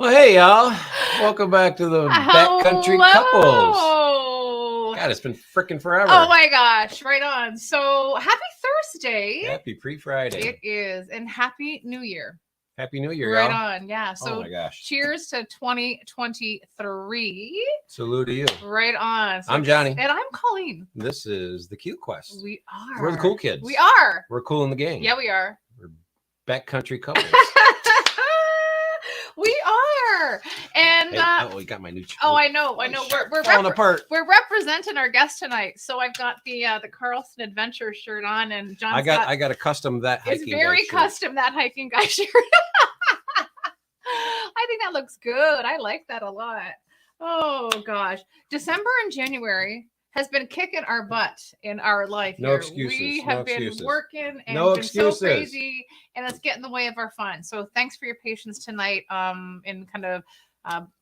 Well, hey, y'all. Welcome back to the Backcountry Couples. God, it's been freaking forever. Oh, my gosh. Right on. So, happy Thursday. Happy pre-Friday. It is. And Happy New Year. Happy New Year, Right y'all. on. Yeah. So, oh, my gosh. Cheers to 2023. Salute to you. Right on. So I'm Johnny. And I'm Colleen. This is the Q Quest. We are. We're the cool kids. We are. We're cool in the gang. Yeah, we are. We're Backcountry Couples. We are. And hey, we got my new shirt. Oh, I know. We're falling apart. We're representing our guest tonight. So I've got the Carlson Adventure shirt on, and John's I got a custom that hiking. It's very guy custom that hiking guy shirt. I think that looks good. I like that a lot. Oh gosh, December and January has been kicking our butt in our life. No here. excuses. We have been excuses. working and no been excuses. so crazy, and it's getting in the way of our fun. So thanks for your patience tonight. In kind of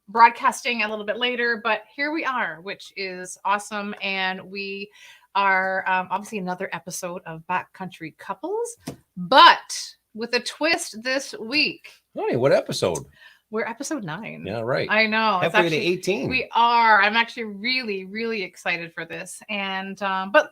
broadcasting a little bit later, but here we are, which is awesome, and we are obviously another episode of Backcountry Couples, but with a twist this week. Hey, what episode? We're episode 9. Yeah, right. I know. Halfway to 18. We are. I'm actually really, really excited for this. And but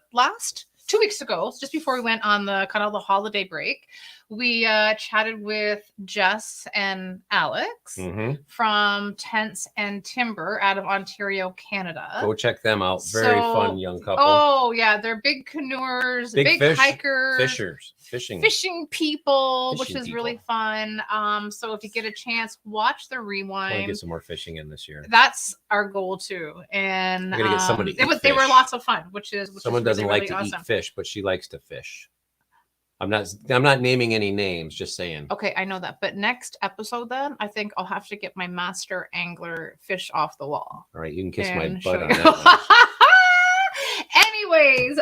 2 weeks ago, just before we went on the kind of the holiday break, we chatted with Jess and Alex from Tents and Timber out of Ontario, Canada. Go check them out. Very fun young couple. Oh yeah, they're big canoers, big hikers, fishing people, which is really fun. So if you get a chance, watch the rewind. I want to get some more fishing in this year. That's our goal too. And we're gonna get somebody. They were lots of fun, which someone doesn't really, like to awesome. eat fish, but she likes to fish. I'm not naming any names, just saying. Okay, I know that. But next episode then, I think I'll have to get my master angler fish off the wall. All right, you can kiss my butt on that one. Anyways,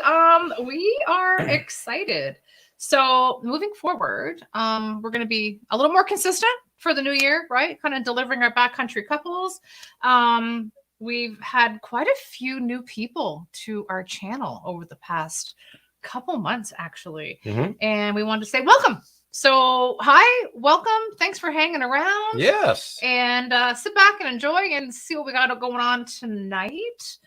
we are excited. So moving forward, we're going to be a little more consistent for the new year, right? Kind of delivering our Backcountry Couples. We've had quite a few new people to our channel over the past couple months, actually. And we wanted to say welcome. So hi, welcome. Thanks for hanging around. Yes. And sit back and enjoy and see what we got going on tonight.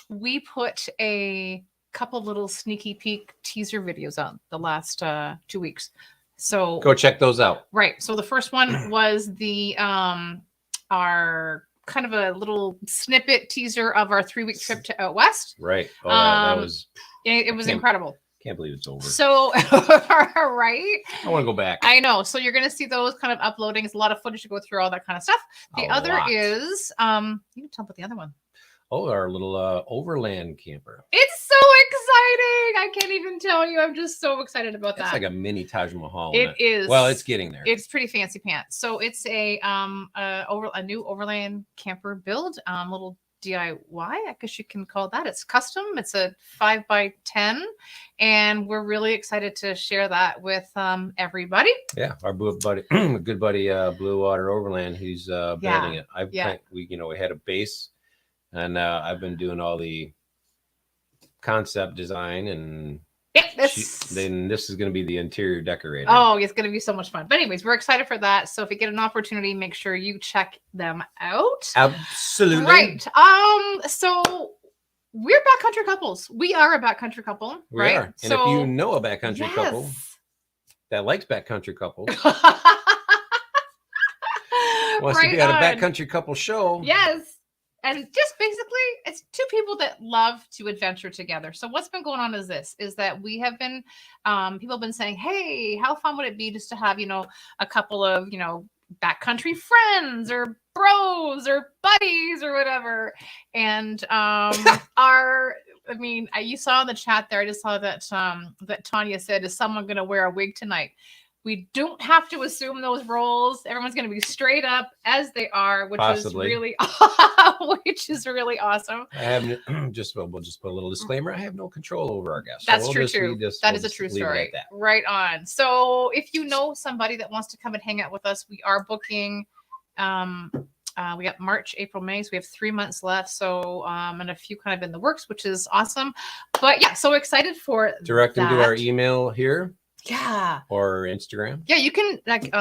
We put a couple little sneaky peek teaser videos out the last 2 weeks. So go check those out. Right. So the first one was the our kind of a little snippet teaser of our 3-week trip to out west. Right. Oh, that was it was incredible. Can't believe it's over. So right. I want to go back. I know. So you're gonna see those kind of uploading. It's a lot of footage to go through, all that kind of stuff. The other is you can tell about the other one. Oh, our little overland camper. It's so exciting. I can't even tell you. I'm just so excited about that. It's like a mini Taj Mahal. It is. Well, it's getting there. It's pretty fancy pants. So it's a new overland camper build, little DIY, I guess you can call that. It's custom. It's a 5x10, and we're really excited to share that with everybody. Yeah, our good buddy Blue Water Overland, he's building it. We had a base. And I've been doing all the concept design, and then this is going to be the interior decorator. Oh, it's going to be so much fun. But anyways, we're excited for that. So if you get an opportunity, make sure you check them out. Absolutely. Right. So we're Backcountry Couples. We are a Backcountry couple, right? And if you know a Backcountry couple that likes Backcountry couples, wants to be at a Backcountry couple show. Yes. And just basically, it's two people that love to adventure together. So what's been going on is that we have been, people have been saying, hey, how fun would it be just to have, a couple of, backcountry friends or bros or buddies or whatever. And you saw in the chat there, I just saw that that Tanya said, is someone going to wear a wig tonight? We don't have to assume those roles. Everyone's going to be straight up as they are, which is really awesome. I have we'll just put a little disclaimer. I have no control over our guests. That's true too. That is a true story. Right on. So if you know somebody that wants to come and hang out with us, we are booking. We got March, April, May. So we have 3 months left. So and a few kind of in the works, which is awesome. But yeah, so excited for direct them to our email here. Yeah. Or Instagram. Yeah, you can like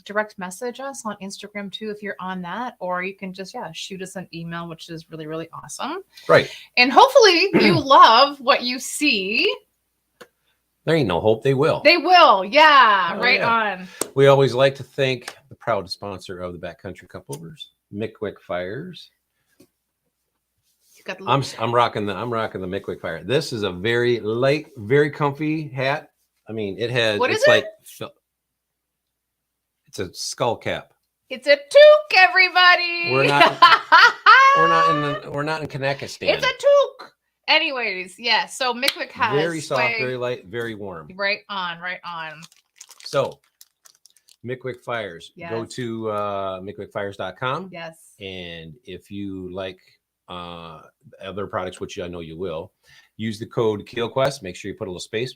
direct message us on Instagram too if you're on that, or you can just shoot us an email, which is really, really awesome. Right. And hopefully you love what you see. There ain't no hope they will. They will. Yeah. On. We always like to thank the proud sponsor of the Backcountry Couples, Mickwick Fires. I'm rocking the Mickwick Fire. This is a very light, very comfy hat. I mean, it has. What is it? It's a skull cap. It's a toque, everybody. We're not in Kanakistan. It's a toque. Anyways, yeah. So Mickwick has very soft, very light, very warm. Right on. So Mickwick Fires. Yes. Go to mickwickfires.com. Yes. And if you like other products, which I know you will, use the code KeelQuest. Make sure you put a little space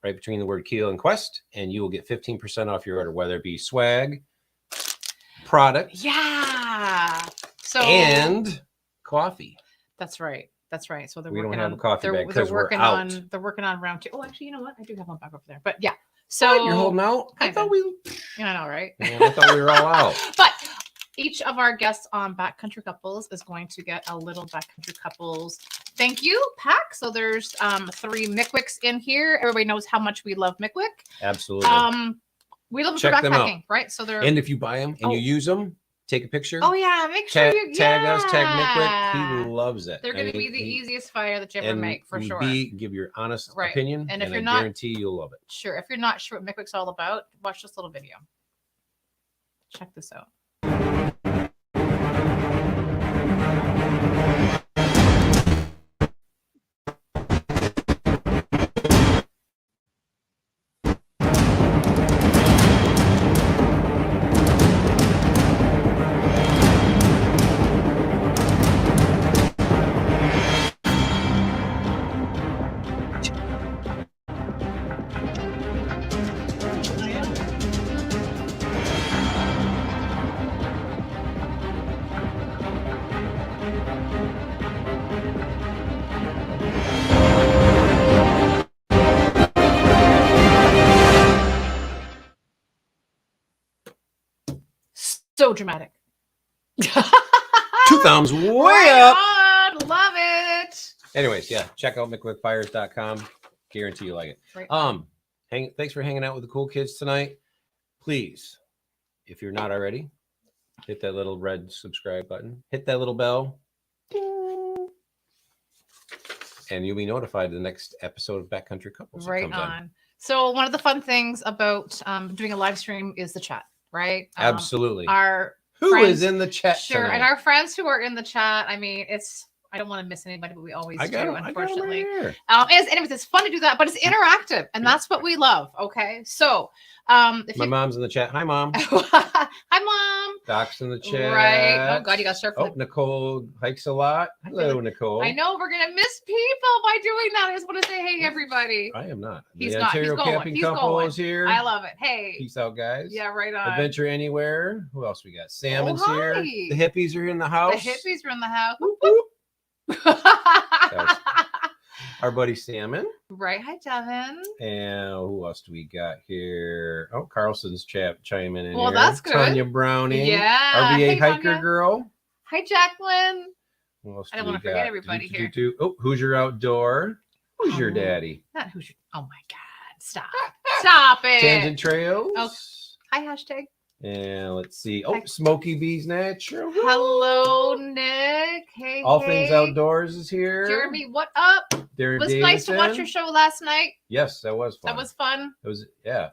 right between the word Keel and Quest, and you will get 15% off your order, whether it be swag, product, and coffee. That's right. So we don't have a coffee bag because we're out. They're working on round 2. Oh, actually, you know what? I do have one back over there. But yeah. So you're holding out. I thought we. I know, right? Man, I thought we were all out. But each of our guests on Backcountry Couples is going to get a little Backcountry Couples thank you pack. So there's 3 Mickwicks in here. Everybody knows how much we love Mickwick. Absolutely. We love them for backpacking, right? So they're and if you buy them and you use them, take a picture. Oh yeah, make sure you tag us, tag Mickwick. He loves it. They're going to be the easiest fire that you ever make for sure. Give your honest opinion, and if I you're not, guarantee you'll love it. Sure. If you're not sure what Mickwick's all about, watch this little video. Check this out. So dramatic. 2 thumbs way up. Love it. Anyways, check out mickwickfires.com. Guarantee you like it. Right. Thanks for hanging out with the cool kids tonight. Please, if you're not already, hit that little red subscribe button. Hit that little bell. Ding. And you'll be notified of the next episode of Backcountry Couples. Right on. So one of the fun things about doing a live stream is the chat. Right. Absolutely. Who is in the chat? Sure. Tonight? And our friends who are in the chat. I mean, I don't want to miss anybody, but we always do, unfortunately. Anyways, it's fun to do that, but it's interactive, and that's what we love. Okay. So my mom's in the chat. Hi, Mom. Hi, Mom. Doc's in the chat. Right. Oh God, you got to start. Nicole hikes a lot. Hello, Nicole. I know we're gonna miss people by doing that. I just want to say, hey, everybody. I am not. He's not. He's going. Camping Couple is here. I love it. Hey. Peace out, guys. Yeah, right on. Adventure Anywhere. Who else we got? Salmon's here. The hippies are in the house. The hippies are in the house. Whoop, whoop. Our buddy Salmon. Right. Hi, Devin. And who else do we got here? Oh, Carlson's chiming in. Well, here. that's good. Tanya Browning. Yeah. RVA hey, hiker Tanya. Girl. Hi, Jacqueline. Who else I don't want to forget everybody here. Oh, who's your outdoor? Who's your daddy? Not who's your. Oh my God! Stop! Stop it! Tangent Trails. Oh, hi, hashtag. And let's see. Oh, Smoky Bees Natural. Hello, Nick. Hey, All Things Outdoors is here. Jeremy, what up? Darren was Davidson. Nice to watch your show last night. Yes, that was fun. That was fun. It was,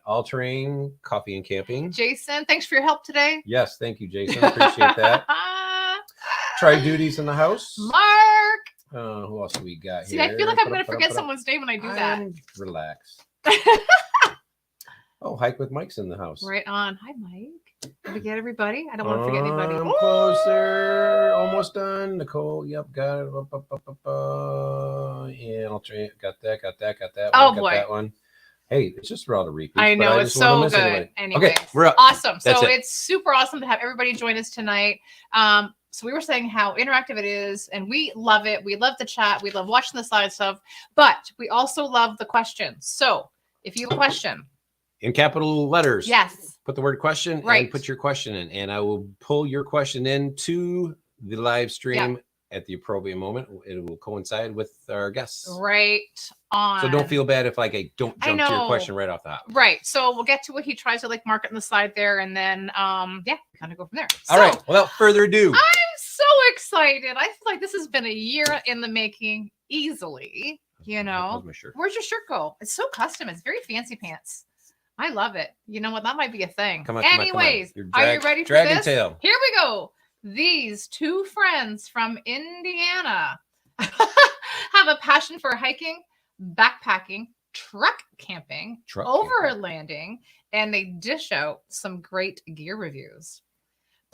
all terrain, coffee and camping. Jason, thanks for your help today. Yes, thank you, Jason. Appreciate that. Try Duties in the house. Mark. Who else do we got See, here? I feel like I'm going to forget someone's name when I do that. Relax. Oh, Hike with Mike's in the house. Right on. Hi, Mike. Did we get everybody? I don't want to forget anybody. I'm closer. Almost done. Nicole. Yep, got it. Yeah, I'll try it. Got that. Oh, got boy. That one. Hey, it's just for all the repeats. I know. It's so good. Anyways, okay, we're up. Awesome. That's so it's super awesome to have everybody join us tonight. So we were saying how interactive it is, and we love it. We love the chat. We love watching the side stuff, but we also love the questions. So if you have a question, in capital letters. Yes. Put the word question and put your question in, and I will pull your question into the live stream at the appropriate moment. It will coincide with our guests. Right on. So don't feel bad if like I don't jump to your question right off the hop. Right. So we'll get to what he tries to like mark it on the side there, and then kind of go from there. All right. Without further ado. I'm so excited. I feel like this has been a year in the making easily. You know. Where's your shirt go? It's so custom. It's very fancy pants. I love it. You know what? That might be a thing. Anyways, are you ready for this? Tail. Here we go. These two friends from Indiana have a passion for hiking, backpacking, truck camping, overlanding, and they dish out some great gear reviews.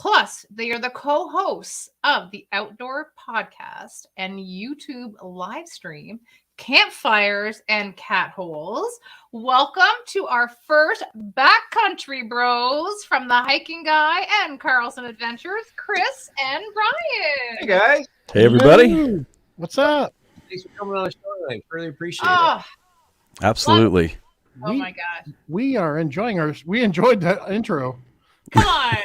Plus, they are the co-hosts of the outdoor podcast and YouTube live stream Campfires and Catholes. Welcome to our first Backcountry Bros from the Hiking Guy and Carlson Adventures, Chris and Brian. Hey guys. Hey everybody. Hey. What's up? Thanks for coming on the show. I really appreciate it. Absolutely. Oh my God. We are enjoying we enjoyed that intro. Come on.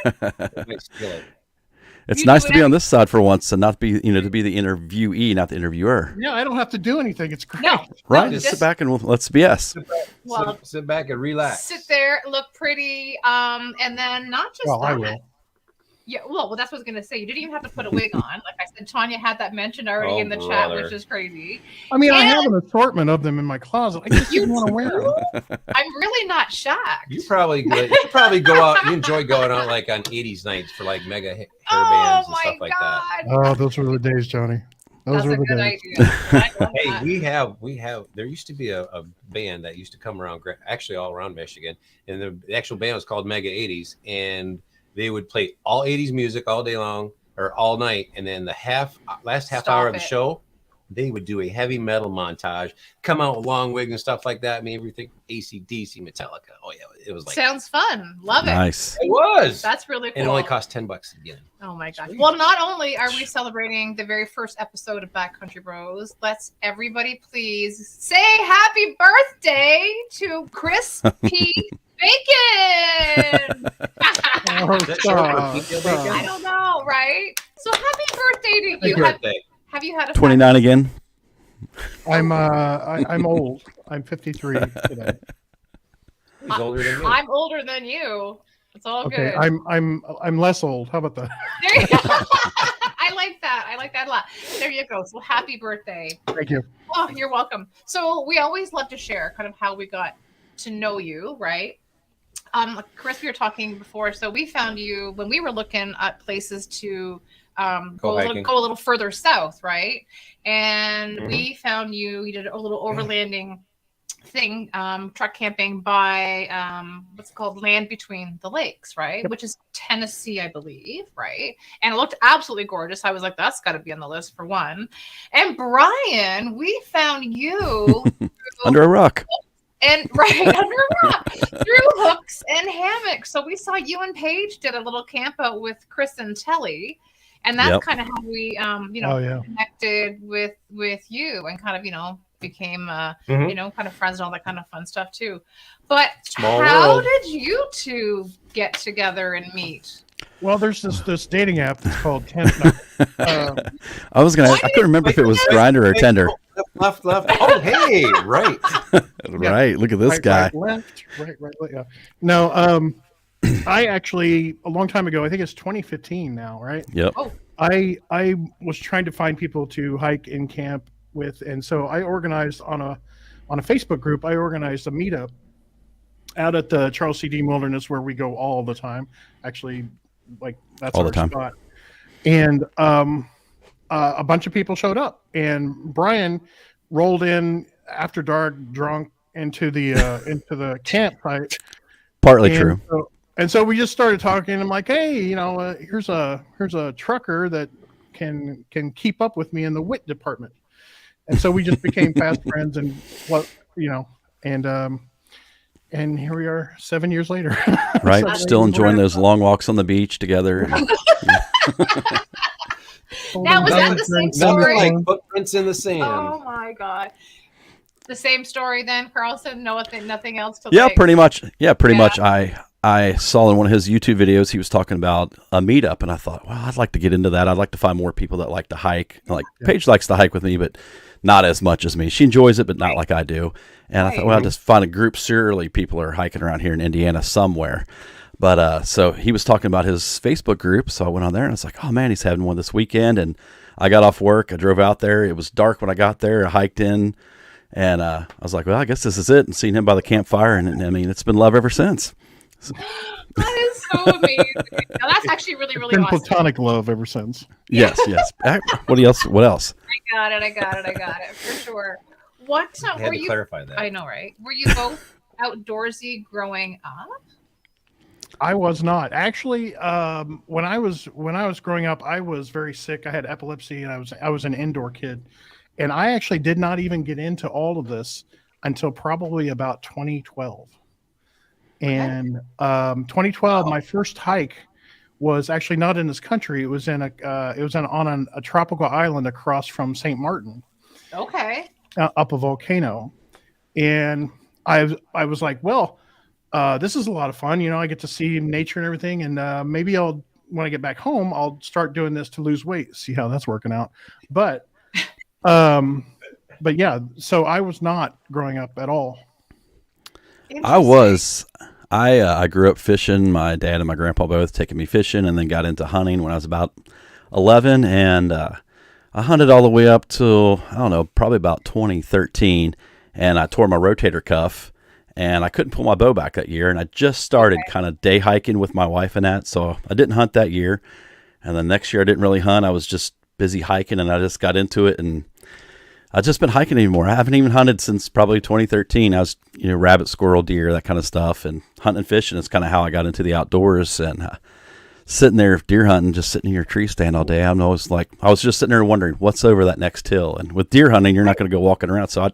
It's nice to be on this side for once and not be, to be the interviewee, not the interviewer. Yeah, I don't have to do anything. It's great. No, right? Just sit back and let's BS. Sit back and relax. Sit there, look pretty, and then not just that. I will. Yeah, well, that's what I was gonna say. You didn't even have to put a wig on. Like I said, Tanya had that mentioned already in the chat, which is crazy. I mean, I have an assortment of them in my closet. I just didn't want to wear them. I'm really not shocked. You probably go out. You enjoy going out like on 80s nights for like mega hair bands and stuff like that. Oh, those were the days, Johnny. Those were the days. Hey, we have. There used to be a band that used to come around, actually all around Michigan, and the actual band was called Mega 80s, and they would play all 80s music all day long or all night. And then the last half hour of the show, they would do a heavy metal montage, come out with long wigs and stuff like that. I mean, everything AC/DC, Metallica. Oh yeah, it was like sounds fun. Love it. Nice. It was. That's really cool. And it only cost $10 to get in. Oh my God. Well, not only are we celebrating the very first episode of Backcountry Bros, let's everybody please say happy birthday to Chris P. Bacon. I don't know, right? So happy birthday to you. Have you had a 29 again? I'm old. I'm 53 today. He's older than me. I'm older than you. It's all good. I'm less old. How about that? There you go. I like that. I like that a lot. There you go. So happy birthday. Thank you. Oh, you're welcome. So we always love to share kind of how we got to know you, right? Chris, we were talking before. So we found you when we were looking at places to go a little further south, right? And we found you did a little overlanding thing, truck camping by what's called Land Between the Lakes, right? Yep. Which is Tennessee, I believe, right? And it looked absolutely gorgeous. I was like, that's got to be on the list for one. And Brian, we found you under a rock. And under a rock through hooks and hammocks. So we saw you and Paige did a little camp out with Chris and Telly. And that's kind of how we, connected with you and kind of, became, kind of friends and all that kind of fun stuff too. But how did you two get together and meet? Well, there's this dating app that's called Tinder. I couldn't remember if it was Grindr or Tinder. Left. Oh, hey, right. Right. Look at this guy. Left, right. Yeah. No, I actually, a long time ago, I think it's 2015 now, right? Yep. Oh. I was trying to find people to hike and camp with, and so I organized on a Facebook group. I organized a meetup out at the Charles C. Dean Wilderness, where we go all the time. Actually, like that's all our spot. And a bunch of people showed up, and Brian rolled in after dark, drunk, into the campsite. Partly true. So we just started talking. And I'm like, hey, here's a trucker that can keep up with me in the WIT department. And so we just became fast friends, and and here we are 7 years later. Right, still enjoying those long walks on the beach together. Now, was that the same story? Like footprints in the sand. Oh my God. the same story then, Carlson? Nothing else to Yeah, pretty much. Yeah, pretty much. I saw in one of his YouTube videos he was talking about a meetup, and I thought, well, I'd like to get into that. I'd like to find more people that like to hike. Like Paige likes to hike with me, but not as much as me. She enjoys it, but not like I do. And I thought, well, I'll just find a group. Surely people are hiking around here in Indiana somewhere. But so he was talking about his Facebook group, so I went on there and I was like, oh man, he's having one this weekend. And I got off work, I drove out there. It was dark when I got there. I hiked in, and I was like, well, I guess this is it. And seen him by the campfire, and I mean, it's been love ever since. So. That is so amazing. Now, that's actually really, really been awesome. Platonic love ever since. Yes. What else? I got it for sure. What were you? Clarify that. I know, right? Were you both outdoorsy growing up? I was not actually. When I was growing up, I was very sick. I had epilepsy, and I was an indoor kid, and I actually did not even get into all of this until probably about 2012. And 2012, my first hike was actually not in this country. It was on a tropical island across from St. Martin. Okay. Up a volcano, and I was like, well, this is a lot of fun. You know, I get to see nature and everything, and maybe when I get back home, I'll start doing this to lose weight. See how that's working out. But yeah, so I was not growing up at all. I grew up fishing. My dad and my grandpa both taking me fishing, and then got into hunting when I was about 11, and I hunted all the way up to, I don't know, probably about 2013, and I tore my rotator cuff, and I couldn't pull my bow back that year, and I just started kind of day hiking with my wife and that, so I didn't hunt that year, and then next year I didn't really hunt. I was just busy hiking, and I just got into it, and I've just been hiking anymore. I haven't even hunted since probably 2013. I was, rabbit, squirrel, deer, that kind of stuff, and hunting and fishing is kind of how I got into the outdoors. And sitting there deer hunting, just sitting in your tree stand all day, I was just sitting there wondering what's over that next hill. And with deer hunting, you're not going to go walking around. So I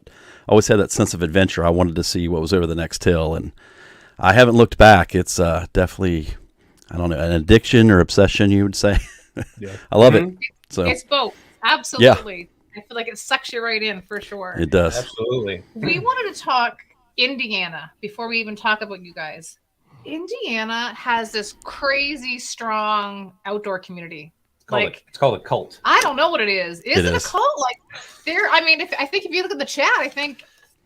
always had that sense of adventure. I wanted to see what was over the next hill, and I haven't looked back. It's definitely, I don't know, an addiction or obsession, you would say. Yeah. I love it. So it's both. Absolutely. Yeah. I feel like it sucks you right in for sure. It does. Absolutely. We wanted to talk Indiana before we even talk about you guys. Indiana has this crazy strong outdoor community. It's called a cult. I don't know what it is. Is it a cult? If you look at the chat, I think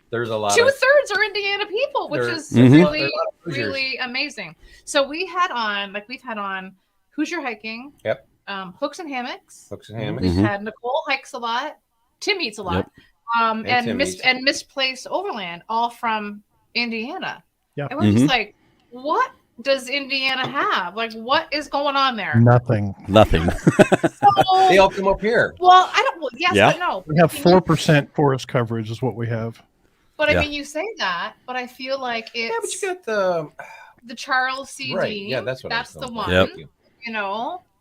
there's a lot. 2/3 are Indiana people, which is really, really amazing. So we've had on Who's Your Hiking? Yep. Hooks and Hammocks. We've had Nicole hikes a lot. Tim eats a lot. Yep. And Misplaced Overland, all from Indiana. Yeah. And we're just like, what does Indiana have? Like, what is going on there? Nothing. So, they all come up here. Well, I don't. Well, yes, but no. We have 4% forest coverage is what we have. But I mean, you say that, but I feel like it's. Yeah, but you got the Charles C. Right. Dean. Yeah, that's the one. Yep.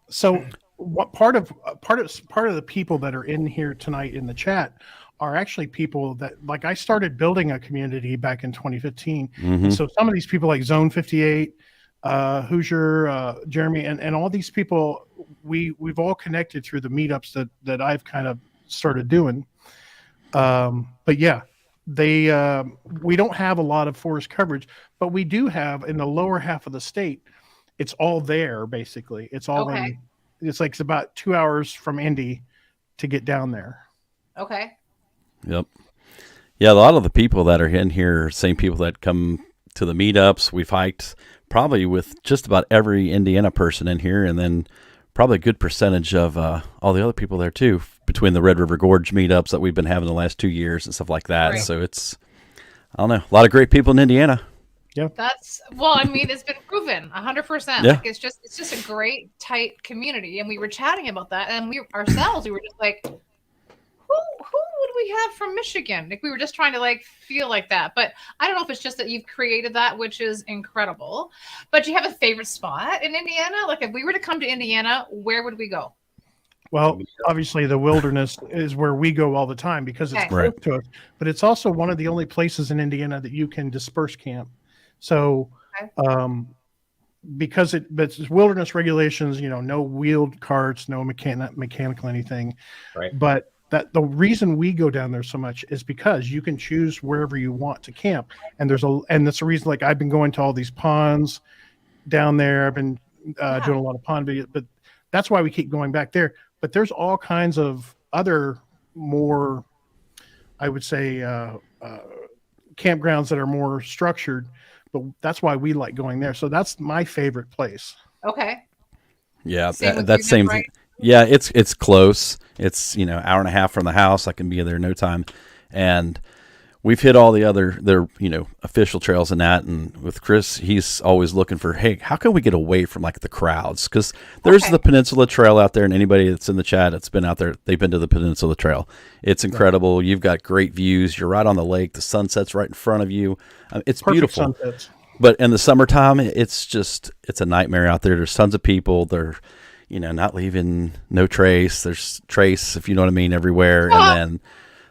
So what part of the people that are in here tonight in the chat are actually people that, like, I started building a community back in 2015. Mm-hmm. So some of these people like Zone 58, Hoosier, Jeremy, and all these people, we've all connected through the meetups that I've kind of started doing. But yeah, we don't have a lot of forest coverage, but we do have in the lower half of the state. It's all there, basically. It's all it's about 2 hours from Indy to get down there. Okay. Yep. Yeah, a lot of the people that are in here are same people that come to the meetups. We've hiked probably with just about every Indiana person in here, and then probably a good percentage of all the other people there too, between the Red River Gorge meetups that we've been having the last 2 years and stuff like that. Right. So it's, I don't know, a lot of great people in Indiana. Yeah. It's been proven 100%. Yeah. Like it's just a great tight community. And we were chatting about that, and we were just like, who would we have from Michigan? Like we were just trying to feel like that. But I don't know if it's just that you've created that, which is incredible. But do you have a favorite spot in Indiana? Like if we were to come to Indiana, where would we go? Well, obviously the wilderness is where we go all the time because it's close to us. But it's also one of the only places in Indiana that you can disperse camp. So, because it's wilderness regulations, no wheeled carts, no mechanical anything. Right. But that the reason we go down there so much is because you can choose wherever you want to camp. And that's the reason, like, I've been going to all these ponds down there. I've been doing a lot of pond videos, but that's why we keep going back there. But there's all kinds of other more, I would say, campgrounds that are more structured, but that's why we like going there. So that's my favorite place. Okay. Yeah, that same thing. Yeah, it's close. It's, hour and a half from the house. I can be there in no time. And we've hit all the other official trails and that. And with Chris, he's always looking for, hey, how can we get away from like the crowds? Because there's the Peninsula Trail out there, and anybody that's in the chat that's been out there, they've been to the Peninsula Trail. It's incredible. You've got great views. You're right on the lake. The sunset's right in front of you. It's Perfect beautiful. Sunsets. But in the summertime, it's a nightmare out there. There's tons of people. They're not leaving no trace. There's trace, if you know what I mean, everywhere. And then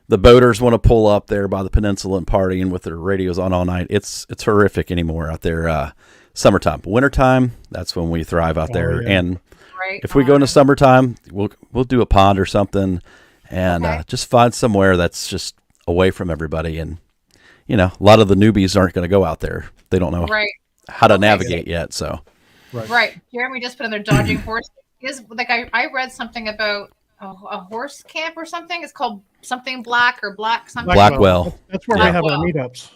the boaters want to pull up there by the peninsula and partying with their radios on all night. It's horrific anymore out there. Summertime, wintertime, that's when we thrive out there. Yeah. And if we go into summertime, we'll do a pond or something, and just find somewhere that's just away from everybody. And a lot of the newbies aren't going to go out there. They don't know how to navigate yet. So right. Jeremy just put in there dodging horse. Is like I read something about a horse camp or something. It's called something black something. Blackwell. That's where we have our meetups.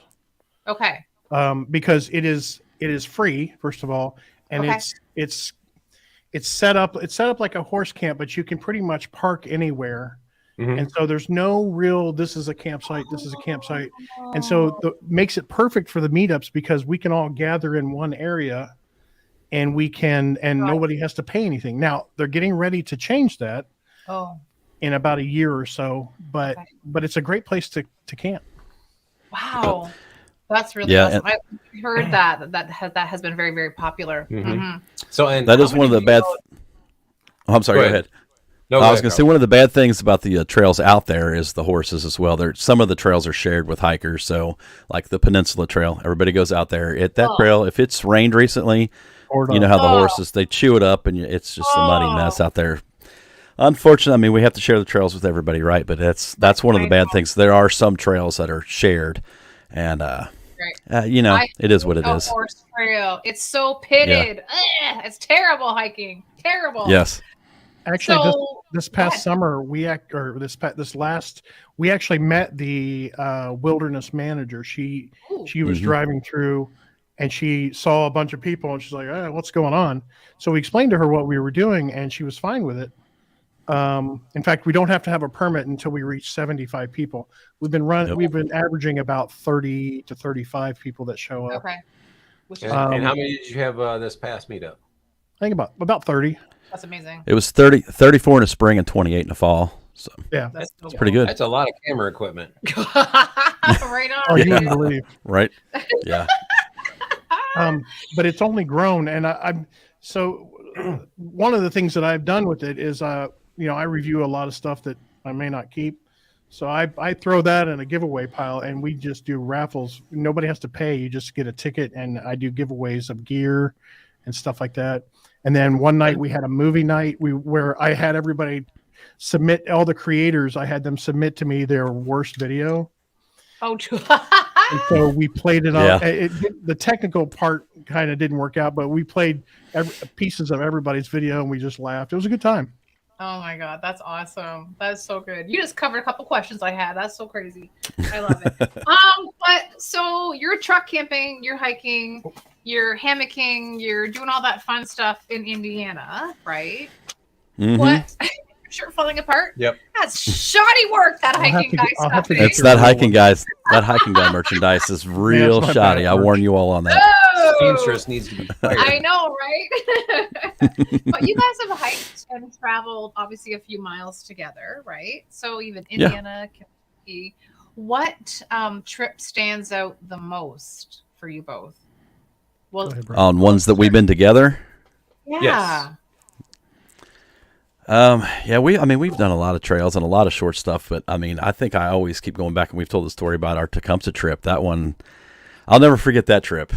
Okay. Because it is free, first of all, and it's set up like a horse camp, but you can pretty much park anywhere. Mm-hmm. And so there's no real, this is a campsite. And so makes it perfect for the meetups, because we can all gather in one area. And nobody has to pay anything. Now they're getting ready to change that in about a year or so, but it's a great place to camp. Wow. That's really awesome. I heard that has been very, very popular. Mm-hmm. Mm-hmm. So, and that is one of the bad. I'm sorry. Go ahead. No, I was going to say one of the bad things about the trails out there is the horses as well. Some of the trails are shared with hikers. So like the Peninsula Trail, everybody goes out there. That trail, if it's rained recently, you know how the horses, they chew it up, and it's just a muddy mess out there. Unfortunately, we have to share the trails with everybody, right? But that's one of the bad things. There are some trails that are shared, and it is what it is. Horse trail, it's so pitted. Yeah. It's terrible hiking. Terrible. Yes. Actually, this past summer, we actually met the wilderness manager. She was driving through, and she saw a bunch of people, and she's like, what's going on? So we explained to her what we were doing, and she was fine with it. In fact, we don't have to have a permit until we reach 75 people. We've been averaging about 30 to 35 people that show up. Okay. And how many did you have this past meetup? I think about 30. That's amazing. It was 34 in the spring and 28 in the fall. So yeah, that's pretty good. That's a lot of camera equipment. Right on. You wouldn't believe. Right. Yeah. But it's only grown, and I'm so one of the things that I've done with it is I review a lot of stuff that I may not keep, so I throw that in a giveaway pile, and we just do raffles. Nobody has to pay; you just get a ticket, and I do giveaways of gear and stuff like that. And then one night we had a movie night where I had everybody submit, all the creators. I had them submit to me their worst video. Oh, true. And so we played it on. The technical part kind of didn't work out, but we played pieces of everybody's video, and we just laughed. It was a good time. Oh my God, that's awesome. That's so good. You just covered a couple questions I had. That's so crazy. I love it. But so you're truck camping, you're hiking, you're hammocking, you're doing all that fun stuff in Indiana, right? Mm-hmm. What? Shirt falling apart? Yep. That's shoddy work, that hiking guy stuff. It's that hiking guys. That hiking guy merchandise is real shoddy. I warn you all on that. Seamstress needs to be fired. I know, right? But you guys have hiked and traveled obviously a few miles together, right? So even Indiana, Kentucky. What trip stands out the most for you both? Well, on ones that we've been together? Yeah. Yes. We've done a lot of trails and a lot of short stuff, but I think I always keep going back, and we've told the story about our Tecumseh trip. That one, I'll never forget that trip.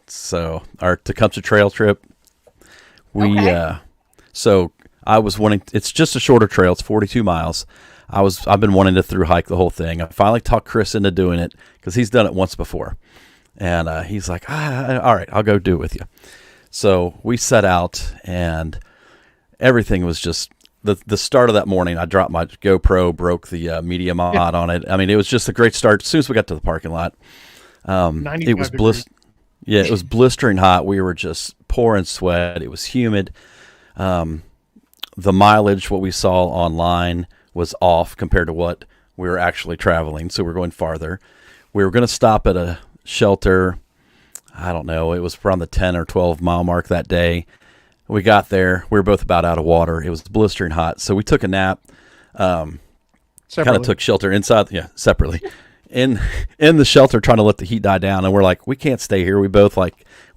So our Tecumseh trail trip, so I was wanting, it's just a shorter trail. It's 42 miles. I've been wanting to through hike the whole thing. I finally talked Chris into doing it because he's done it once before. And he's like, all right, I'll go do it with you. So we set out, and everything was just the start of that morning. I dropped my GoPro, broke the media mod on it. I mean, it was just a great start. As soon as we got to the parking lot, it was it was blistering hot. We were just pouring sweat. It was humid. The mileage, what we saw online, was off compared to what we were actually traveling. So we're going farther. We were going to stop at a shelter. I don't know. It was around the 10 or 12 mile mark that day. We got there. We were both about out of water. It was blistering hot. So we took a nap. Kind of took shelter inside. Yeah, separately. In the shelter, trying to let the heat die down. And we're like, we can't stay here. We both we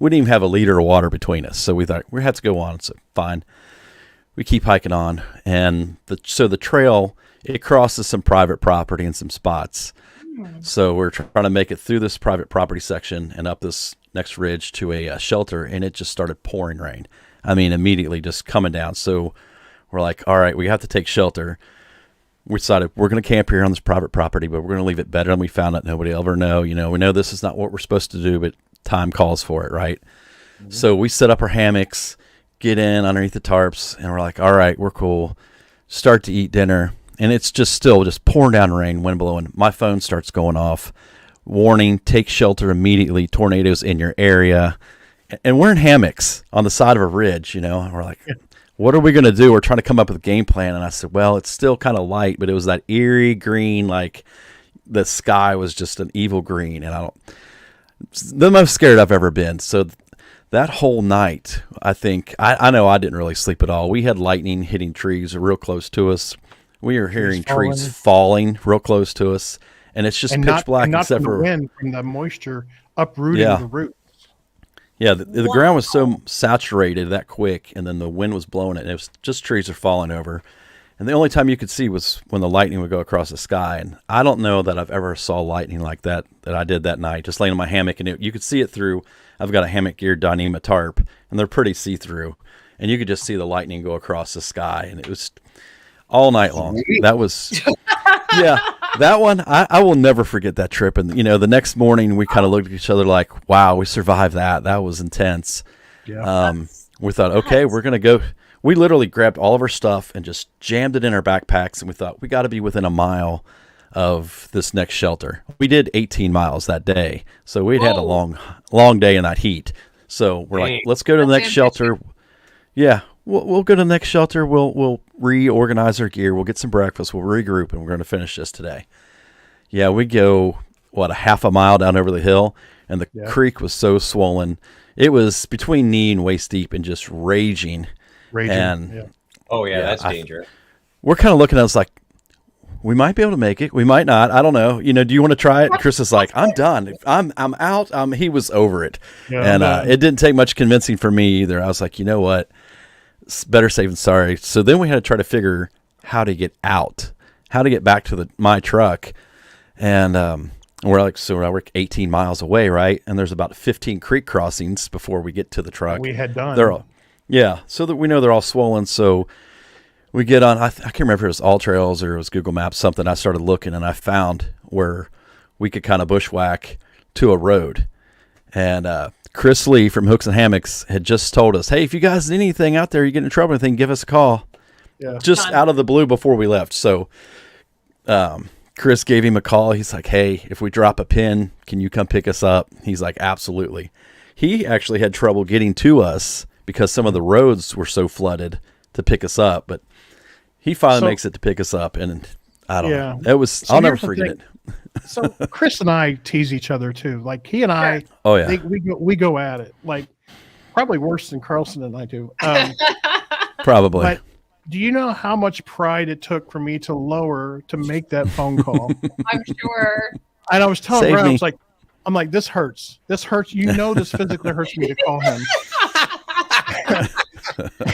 didn't even have a liter of water between us. So we thought we had to go on. So fine. We keep hiking on. And the trail, it crosses some private property and some spots. So we're trying to make it through this private property section and up this next ridge to a shelter, and it just started pouring rain. I mean, immediately just coming down. So we're like, all right, we have to take shelter. We decided we're going to camp here on this private property, but we're going to leave it better than we found it. Nobody will ever know. We know this is not what we're supposed to do, but time calls for it, right? Mm-hmm. So we set up our hammocks, get in underneath the tarps, and we're like, all right, we're cool. Start to eat dinner. And it's just still just pouring down rain, wind blowing. My phone starts going off. Warning, take shelter immediately. Tornadoes in your area. And we're in hammocks on the side of a ridge, and we're like, what are we going to do? We're trying to come up with a game plan. And I said, well, it's still kind of light, but it was that eerie green, like the sky was just an evil green. And the most scared I've ever been. So that whole night, I think, I know I didn't really sleep at all. We had lightning hitting trees real close to us. We are hearing trees falling real close to us, and it's just pitch black except for the wind from the moisture uprooting the roots. Yeah, the ground was so saturated that quick, and then the wind was blowing it, and it was just trees are falling over. And the only time you could see was when the lightning would go across the sky. And I don't know that I've ever saw lightning like that I did that night, just laying in my hammock, and you could see it through. I've got a hammock geared Dyneema tarp, and they're pretty see-through, and you could just see the lightning go across the sky, and it was all night long. That was, that one, I will never forget that trip. And, the next morning we kind of looked at each other like, wow, we survived that. That was intense. Yeah. We thought, okay, we're going to go. We literally grabbed all of our stuff and just jammed it in our backpacks. And we thought we got to be within a mile of this next shelter. We did 18 miles that day. So we'd had a long day in that heat. So we're like, let's go to the next shelter. Yeah. We'll go to the next shelter. We'll reorganize our gear. We'll get some breakfast. We'll regroup, and we're going to finish this today. Yeah, we go, a half a mile down over the hill, and the creek was so swollen. It was between knee and waist deep and just raging. And, that's dangerous. We're kind of looking at us like, we might be able to make it. We might not. I don't know. Do you want to try it? Chris is like, I'm done. I'm out. He was over it. Yeah, and it didn't take much convincing for me either. I was like, you know what? Better safe than sorry. So then we had to try to figure how to get out, how to get back to my truck. And we're like, so we're 18 miles away, right? And there's about 15 creek crossings before we get to the truck. We had done. So that we know they're all swollen. So we get on, I can't remember if it was All Trails or it was Google Maps, something. I started looking, and I found where we could kind of bushwhack to a road. And Chris Lee from Hooks and Hammocks had just told us, hey, if you guys need anything out there, you get in trouble or anything, give us a call. Yeah. Just out of the blue before we left. So Chris gave him a call. He's like, hey, if we drop a pin, can you come pick us up? He's like, absolutely. He actually had trouble getting to us because some of the roads were so flooded to pick us up. But he finally makes it to pick us up. And I don't know. It was, I'll never forget it. So Chris and I tease each other too. Like he and I, we go at it. Like probably worse than Carlson and I do. Probably. But do you know how much pride it took for me to make that phone call? I'm sure. And I was telling Brad, I'm like, this hurts. This hurts. This physically hurts me to call him.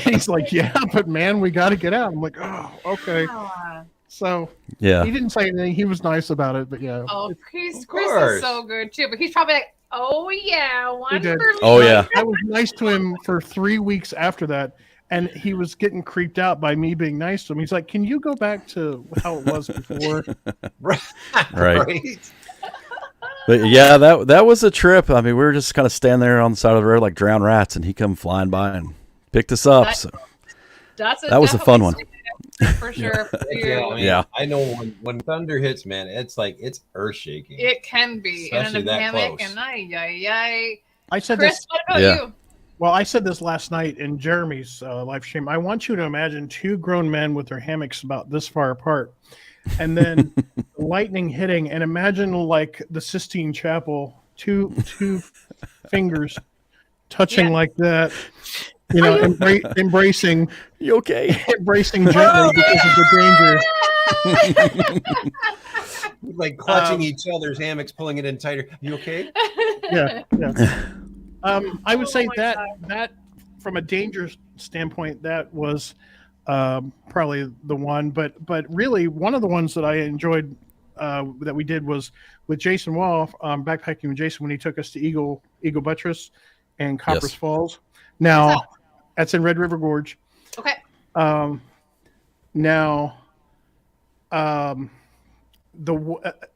He's like, yeah, but man, we got to get out. I'm like, oh, okay. So he didn't say anything. He was nice about it, but yeah. Oh, Chris is so good too. But he's probably like, oh yeah, one for me. Oh yeah. I was nice to him for 3 weeks after that, And he was getting creeped out by me being nice to him. He's like, "Can you go back to how it was before?" Right. But yeah, that was a trip. I mean, we were just kind of standing there on the side of the road like drowned rats, and he come flying by and picked us up. That was a fun one. For sure. I know when thunder hits, man, it's like it's earth shaking. It can be. Especially in a that hammock close. And I said Chris, this. what about you? Well, I said this last night in Jeremy's live stream. I want you to imagine two grown men with their hammocks about this far apart, and then lightning hitting, and imagine like the Sistine Chapel, two fingers touching like that, embracing. You okay? Embracing gently because of the danger. Like clutching each other's hammocks, pulling it in tighter. You okay? Yeah. I would say that from a danger standpoint, that was probably the one. But really, one of the ones that I enjoyed that we did was with Jason Wall, backpacking with Jason when he took us to Eagle Buttress and Coppers Falls. Now, that's in Red River Gorge. Okay.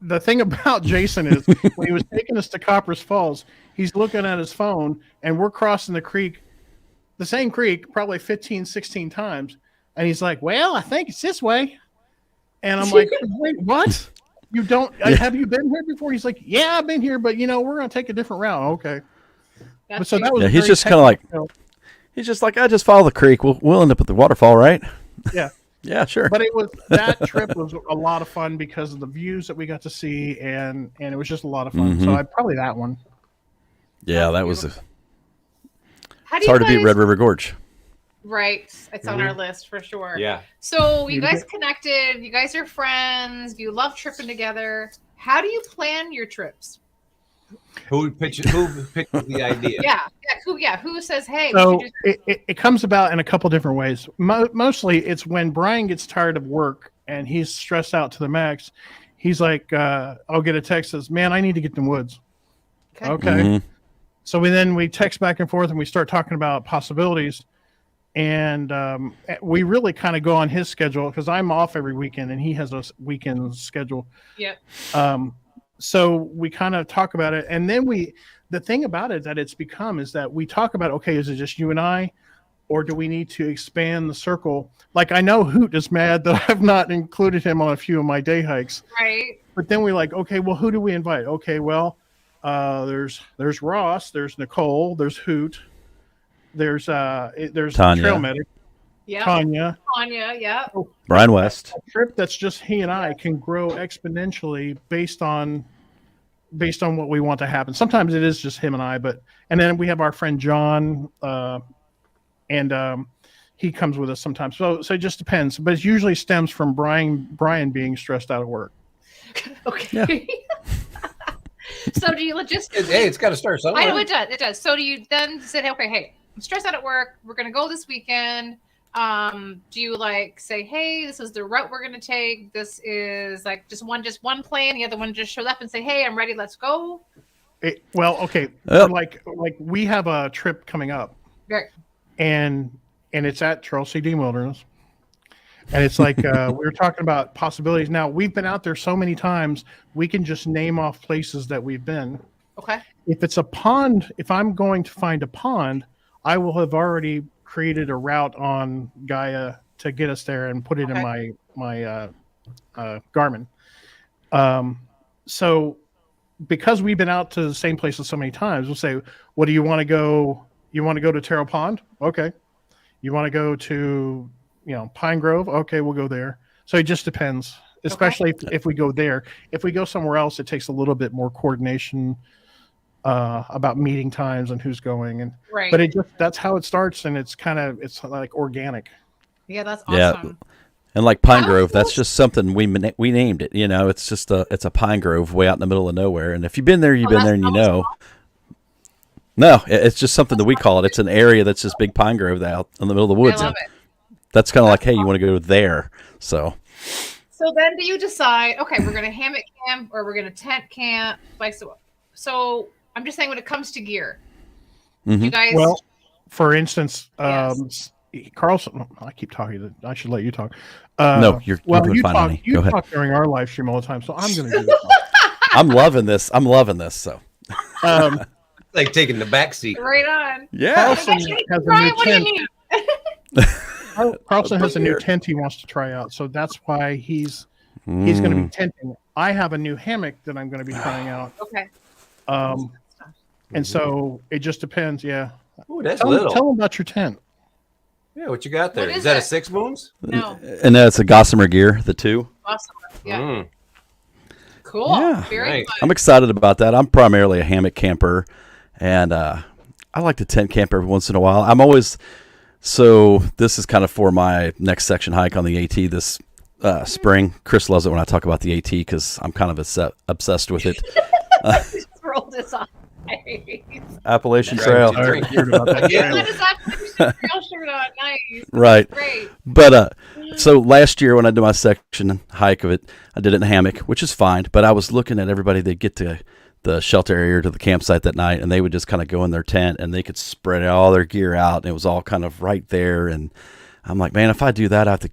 The thing about Jason is when he was taking us to Coppers Falls, he's looking at his phone, and we're crossing the same creek, probably 15, 16 times. And he's like, "Well, I think it's this way." And I'm like, "Wait, what? You don't, have you been here before?" He's like, "Yeah, I've been here, but we're going to take a different route." Okay. So that was he's just kind of like, he's just like, I just follow the creek. We'll end up at the waterfall, right? Yeah. Yeah, sure. But that trip was a lot of fun because of the views that we got to see, and it was just a lot of fun. Mm-hmm. So I'd probably that one. Yeah, that was. It's hard to beat Red River Gorge. Right, it's on our list for sure. Yeah. So you guys connected. You guys are friends. You love tripping together. How do you plan your trips? Who picked the idea? Who says, "Hey"? So it comes about in a couple different ways. Mostly, it's when Brian gets tired of work and he's stressed out to the max. He's like, "I'll get a text that says, 'Man, I need to get in the woods.'" Okay. Mm-hmm. So we text back and forth and we start talking about possibilities, and we really kind of go on his schedule because I'm off every weekend and he has a weekend schedule. Yep. So we kind of talk about it, and then the thing about it that it's become is that we talk about, okay, is it just you and I, or do we need to expand the circle? Like, I know Hoot is mad that I've not included him on a few of my day hikes. Right. But then we're like, okay, well, who do we invite? Okay, well, there's Ross, there's Nicole, there's Hoot, there's Tanya. Trail Medic. Yeah. Tanya, yeah. Brian West. A trip that's just he and I can grow exponentially based on what we want to happen. Sometimes it is just him and I, and then we have our friend John, and he comes with us sometimes. So it just depends, but it usually stems from Brian being stressed out at work. Okay. Yeah. So do you just? Hey, it's got to start somewhere. I know it does. It does. So do you then say, "Okay, hey, I'm stressed out at work. We're gonna go this weekend." Do you say, "Hey, this is the route we're gonna take. This is just one plan. The other one just shows up and say, 'Hey, I'm ready. Let's go.'" Okay. Like we have a trip coming up, right? And it's at Charles C.D. Wilderness, and it's like we were talking about possibilities. Now we've been out there so many times, we can just name off places that we've been. Okay. If it's a pond, if I'm going to find a pond, I will have already created a route on Gaia to get us there and put it in my Garmin. So because we've been out to the same places so many times, we'll say, "What do you want to go? You want to go to Terrell Pond? Okay. You want to go to Pine Grove? Okay, we'll go there." So it just depends, especially if we go there. If we go somewhere else, it takes a little bit more coordination about meeting times and who's going, and right. But that's how it starts, and it's like organic. Yeah, that's awesome. Yeah, and like Pine Grove, that's just something we named it. It's just it's a pine grove way out in the middle of nowhere, and if you've been there, you've been there, and you know. No, it's just something that we call it. It's an area that's just big pine grove out in the middle of the woods. I love it. That's kind of like, hey, you want to go there, so. So then, do you decide? Okay, we're going to hammock camp or we're going to tent camp? So I'm just saying, when it comes to gear, Mm-hmm. you guys. Well, for instance, Carlson, I keep talking. I should let you talk. No, you're doing you fine, talk. honey. You Go ahead. talk during our live stream all the time, so I'm going to do it. I'm loving this. So Um, It's like taking the back seat. Right on. yeah. Carlson has a Brian, new what do you tent. need? Carlson has a new Here. tent he wants to try out, so that's why he's going to be tenting. I have a new hammock that I'm going to be trying out. Okay. And so it just depends. Yeah. Ooh, that's Tell little. them about your tent. Yeah, what you got there? What Is is that a it? 6 wounds? No. And that's a Gossamer Gear, the 2. Awesome. Yeah. Mm. Cool. Yeah. Very Nice. good. I'm excited about that. I'm primarily a hammock camper, and I like to tent camp every once in a while. So this is kind of for my next section hike on the AT this spring. Chris loves it when I talk about the AT because I'm kind of obsessed with it. Just rolled his eyes. Appalachian Right. Trail. I already heard about that. Yeah. What is that? Trail shirt on. Nice. Right. Great. But so last year when I did my section hike of it, I did it in a hammock, which is fine. But I was looking at everybody. They'd get to the shelter area or to the campsite that night, and they would just kind of go in their tent and they could spread all their gear out, and it was all kind of right there. And I'm like, man, if I do that, I have to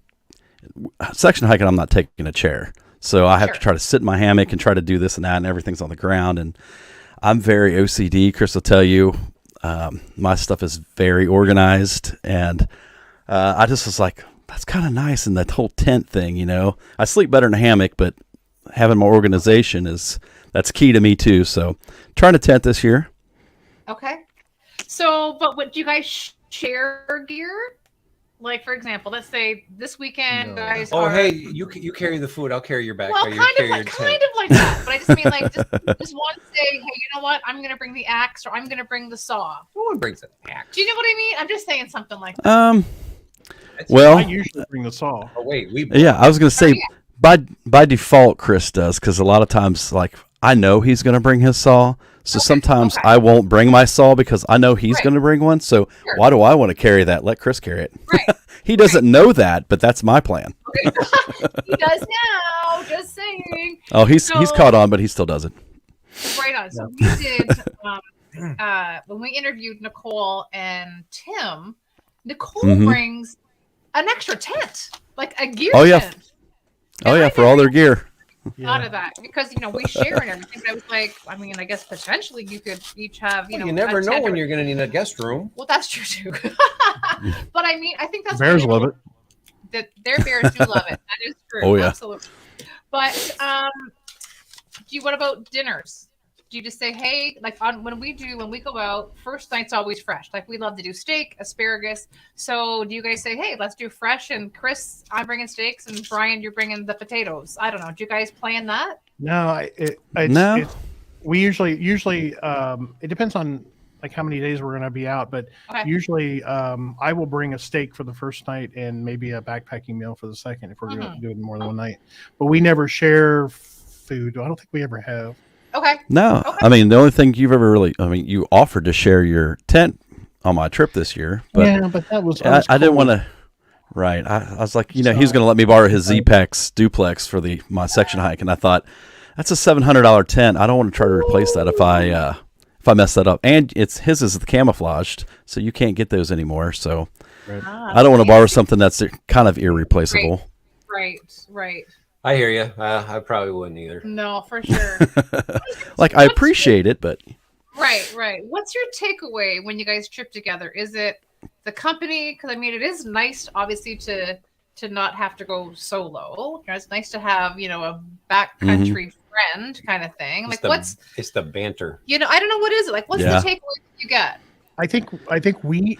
section hiking. I'm not taking a chair, so I have to try to sit in my hammock and try to do this and that, and everything's on the ground. And I'm very OCD. Chris will tell you, my stuff is very organized, and I just was like, that's kind of nice. And that whole tent thing, I sleep better in a hammock, but having more organization that's key to me too. So trying to tent this year. Okay. So, but what do you guys share gear? Like, for example, let's say this weekend, guys. Oh, are, hey, you carry the food. I'll carry your back. Well, you kind carry of your like tent. that. But I just mean like just one say, hey, you know what? I'm gonna bring the axe, or I'm gonna bring the saw. No one brings an axe. Do you know what I mean? I'm just saying something like that. Well, I usually bring the saw. Oh wait, yeah, I was going to say by default, Chris does, because a lot of times, like, I know he's going to bring his saw. So sometimes I won't bring my saw because I know he's going to bring one. So why do I want to carry that? Let Chris carry it. Right. He doesn't know that, but that's my plan. He does now. Just saying. Oh, he's caught on, but he still does it. Right on. So we did when we interviewed Nicole and Tim. Nicole brings an extra tent, like a gear tent. Oh yeah, for all their gear. Thought of that because we share and everything. But I was like, I guess potentially you could each have you never know when you're going to need a guest room. Well, that's true too. But I think that's Bears love it. That their bears do love it. That is true. Oh yeah, absolutely. But what about dinners? Do you just say, hey, like when we go out, first night's always fresh. Like we love to do steak, asparagus. So do you guys say, hey, let's do fresh? And Chris, I'm bringing steaks, and Brian, you're bringing the potatoes. I don't know. Do you guys plan that? No, No. We usually it depends on like how many days we're going to be out, but usually I will bring a steak for the first night and maybe a backpacking meal for the second if we're going to do it more than one night. But we never share food. I don't think we ever have. Okay. No, okay. I mean the only thing you've ever you offered to share your tent on my trip this year, but yeah, but that was I didn't want to. Right, I was like, he's going to let me borrow his Z-Pex duplex for my section hike, and I thought that's a $700 tent. I don't want to try to replace that if I mess that up. And his is camouflaged, so you can't get those anymore. So I don't want to borrow something that's kind of irreplaceable. Right. I hear you. I probably wouldn't either. No, for sure. Like I appreciate it, but right. What's your takeaway when you guys trip together? Is it the company? Because it is nice, obviously, to not have to go solo. It's nice to have a backcountry friend kind of thing. It's the banter. I don't know, what is it like? What's the takeaway that you get? I think we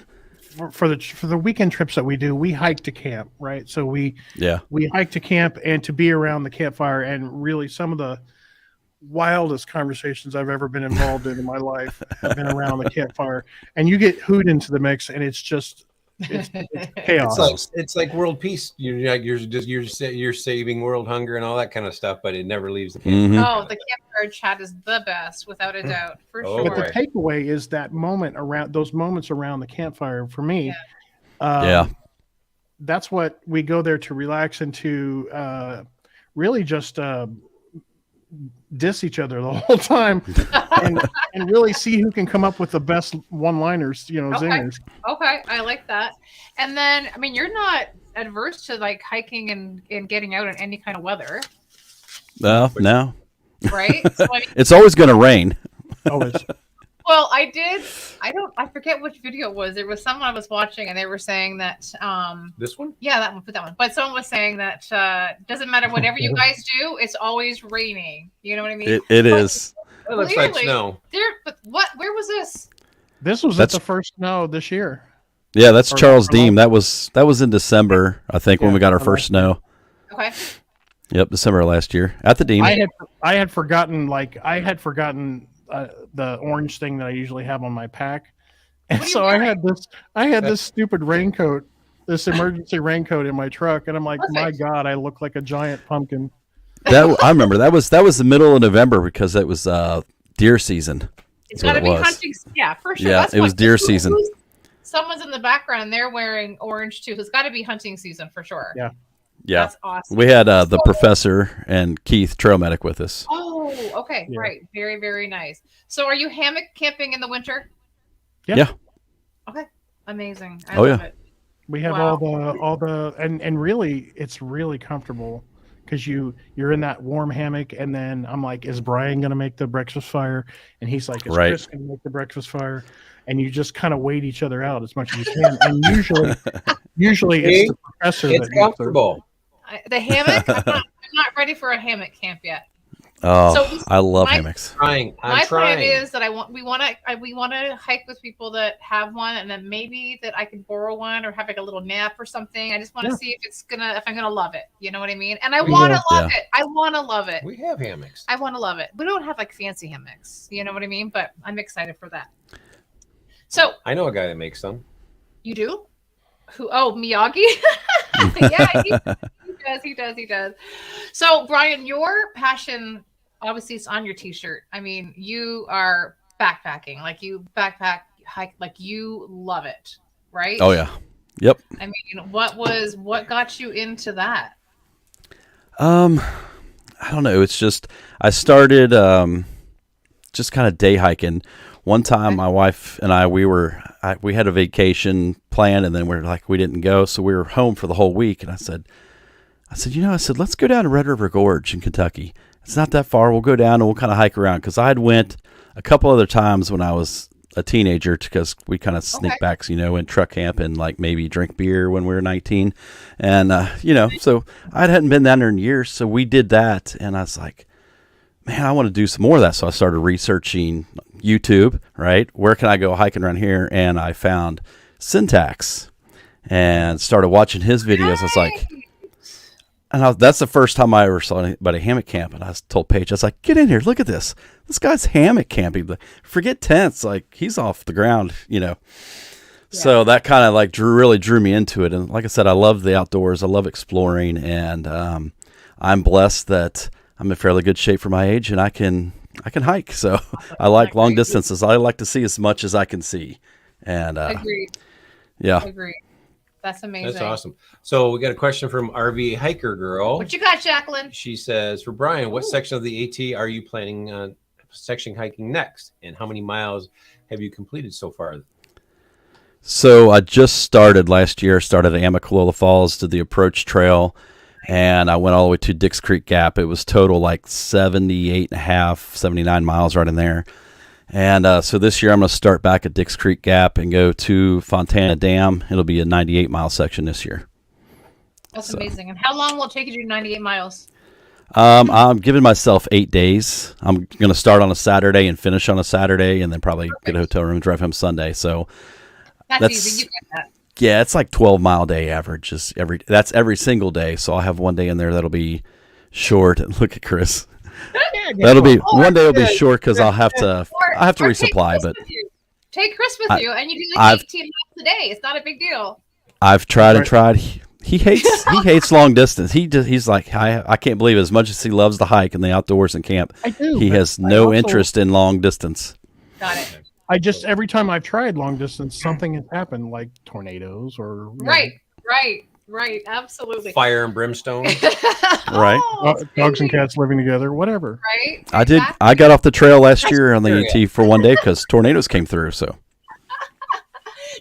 for the weekend trips that we do, we hike to camp, right? So we hike to camp and to be around the campfire, and really some of the wildest conversations I've ever been involved in my life have been around the campfire. And you get Hoot into the mix, and it's chaos. It's like world peace. You're saving world hunger and all that kind of stuff, but it never leaves the campfire. Oh, the campfire chat is the best, without a doubt, for sure. But the takeaway is that those moments around the campfire for me. That's what we go there to relax and to really just diss each other the whole time and really see who can come up with the best one-liners, zingers. Okay, I like that. And then, I mean, you're not adverse to like hiking and getting out in any kind of weather. No. Right? So, I mean, It's always going to rain. Always. Well, I forget which video it was. There was someone I was watching and they were saying that This one? yeah, that one, put that one. But someone was saying that doesn't matter whatever you guys do, it's always raining. You know what I mean? It is. It looks like snow. But where was this? This was at the first snow this year. Yeah, that's Charles Deem. That was in December, I think, when we got our first snow. Okay. Yep, December of last year at the Deem. I had forgotten the orange thing that I usually have on my pack, and so I had this stupid raincoat, this emergency raincoat in my truck, and I'm like, my God, I look like a giant pumpkin. I remember that was the middle of November because it was deer season. It's got to be hunting. Yeah, for sure. Yeah, it was deer season. Someone's in the background and they're wearing orange too. It's got to be hunting season for sure. Yeah. Yeah. That's awesome. We had the professor and Keith, trail medic, with us. Oh, okay. Yeah. Right. Very, very nice. So are you hammock camping in the winter? Yeah. Okay. Amazing. I love it. We have all the and really it's really comfortable because you're in that warm hammock, and then I'm like, is Brian gonna make the breakfast fire? And he's like, is Chris gonna make the breakfast fire? And you just kind of wait each other out as much as you can. And usually it's the professor it's comfortable. The hammock, I'm not ready for a hammock camp yet. Oh, so I love hammocks. My plan is that we want to hike with people that have one, and then maybe that I can borrow one or have like a little nap or something. I just want to see if I'm gonna love it. You know what I mean? And I want to love it. I want to love it. We have hammocks. I want to love it. We don't have like fancy hammocks. You know what I mean? But I'm excited for that. So I know a guy that makes some. You do? Who? Oh, Miyagi. Yeah, he does. So, Brian, your passion, obviously, it's on your T-shirt. I mean, you are backpacking. Like, you backpack, hike, like, you love it, right? Oh, yeah. Yep. I mean, what got you into that? I don't know. It's just, I started just kind of day hiking. One time, my wife and I, we had a vacation planned, and then we didn't go, so we were home for the whole week. And I said, let's go down to Red River Gorge in Kentucky. It's not that far. We'll go down and we'll kind of hike around, because I had went a couple other times when I was a teenager, because we kind of sneak back, and truck camp and like maybe drink beer when we were 19, and so I hadn't been down there in years, so we did that, and I was like, man, I want to do some more of that. So I started researching YouTube, right? Where can I go hiking around here? And I found Syntax and started watching his videos. I was like, that's the first time I ever saw anything about a hammock camp. And I told Paige, I was like, get in here, look at this. This guy's hammock camping. Forget tents. Like, he's off the ground, Yeah. So that kind of really drew me into it. And like I said, I love the outdoors. I love exploring. And I'm blessed that I'm in fairly good shape for my age, and I can hike. So I like long distances. I like to see as much as I can see. And agreed. Yeah. Agreed. That's amazing. That's awesome. So we got a question from RV Hiker Girl. What you got, Jacqueline? She says, for Brian, what section of the AT are you planning on section hiking next? And how many miles have you completed so far? So I just started last year, at Amicalola Falls, did the approach trail, and I went all the way to Dix Creek Gap. It was total 79 miles right in there. And so this year I'm going to start back at Dix Creek Gap and go to Fontana Dam. It'll be a 98-mile section this year. That's amazing. And how long will it take you to do 98 miles? I'm giving myself 8 days. I'm going to start on a Saturday and finish on a Saturday, and then probably get a hotel room and drive home Sunday. So that's easy. You get that. Yeah, it's like 12-mile day average. That's every single day. So I'll have one day in there that'll be short. Look at Chris. That'll be one day will be short because I have to resupply. But take Chris with you, and you do 18 miles a day. It's not a big deal. I've tried and tried. He hates long distance. He's like, I can't believe as much as he loves the hike and the outdoors and camp. I do. He has no interest in long distance. Got it. Every time I've tried long distance, something has happened, like tornadoes or right. Right, absolutely. Fire and brimstone. Right. Dogs and cats living together, whatever. Right. I did. I got off the trail last year on the AT for one day because tornadoes came through. So,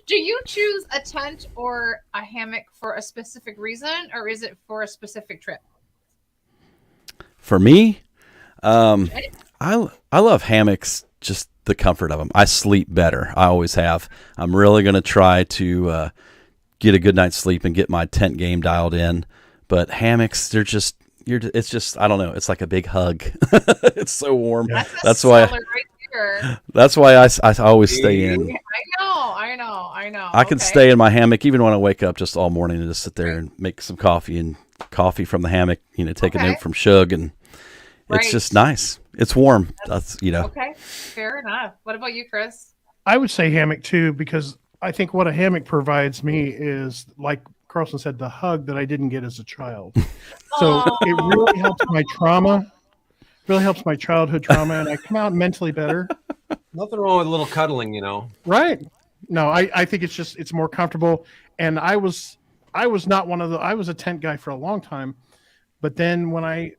do you choose a tent or a hammock for a specific reason, or is it for a specific trip? for me, I love hammocks. Just the comfort of them. I sleep better. I always have. I'm really going to try to get a good night's sleep and get my tent game dialed in. But hammocks, it's just, I don't know. It's like a big hug. It's so warm. Yeah. That's why. That's why I always stay in. I know. I can stay in my hammock even when I wake up just all morning and just sit there and make some coffee from the hammock. Take a note from Shug, and it's just nice. It's warm. That's Okay, fair enough. What about you, Chris? I would say hammock too, because I think what a hammock provides me is, like Carlson said, the hug that I didn't get as a child. So it really helps my trauma. Really helps my childhood trauma, and I come out mentally better. Nothing wrong with a little cuddling, Right. No, I think it's more comfortable. And I was not I was a tent guy for a long time, but then when I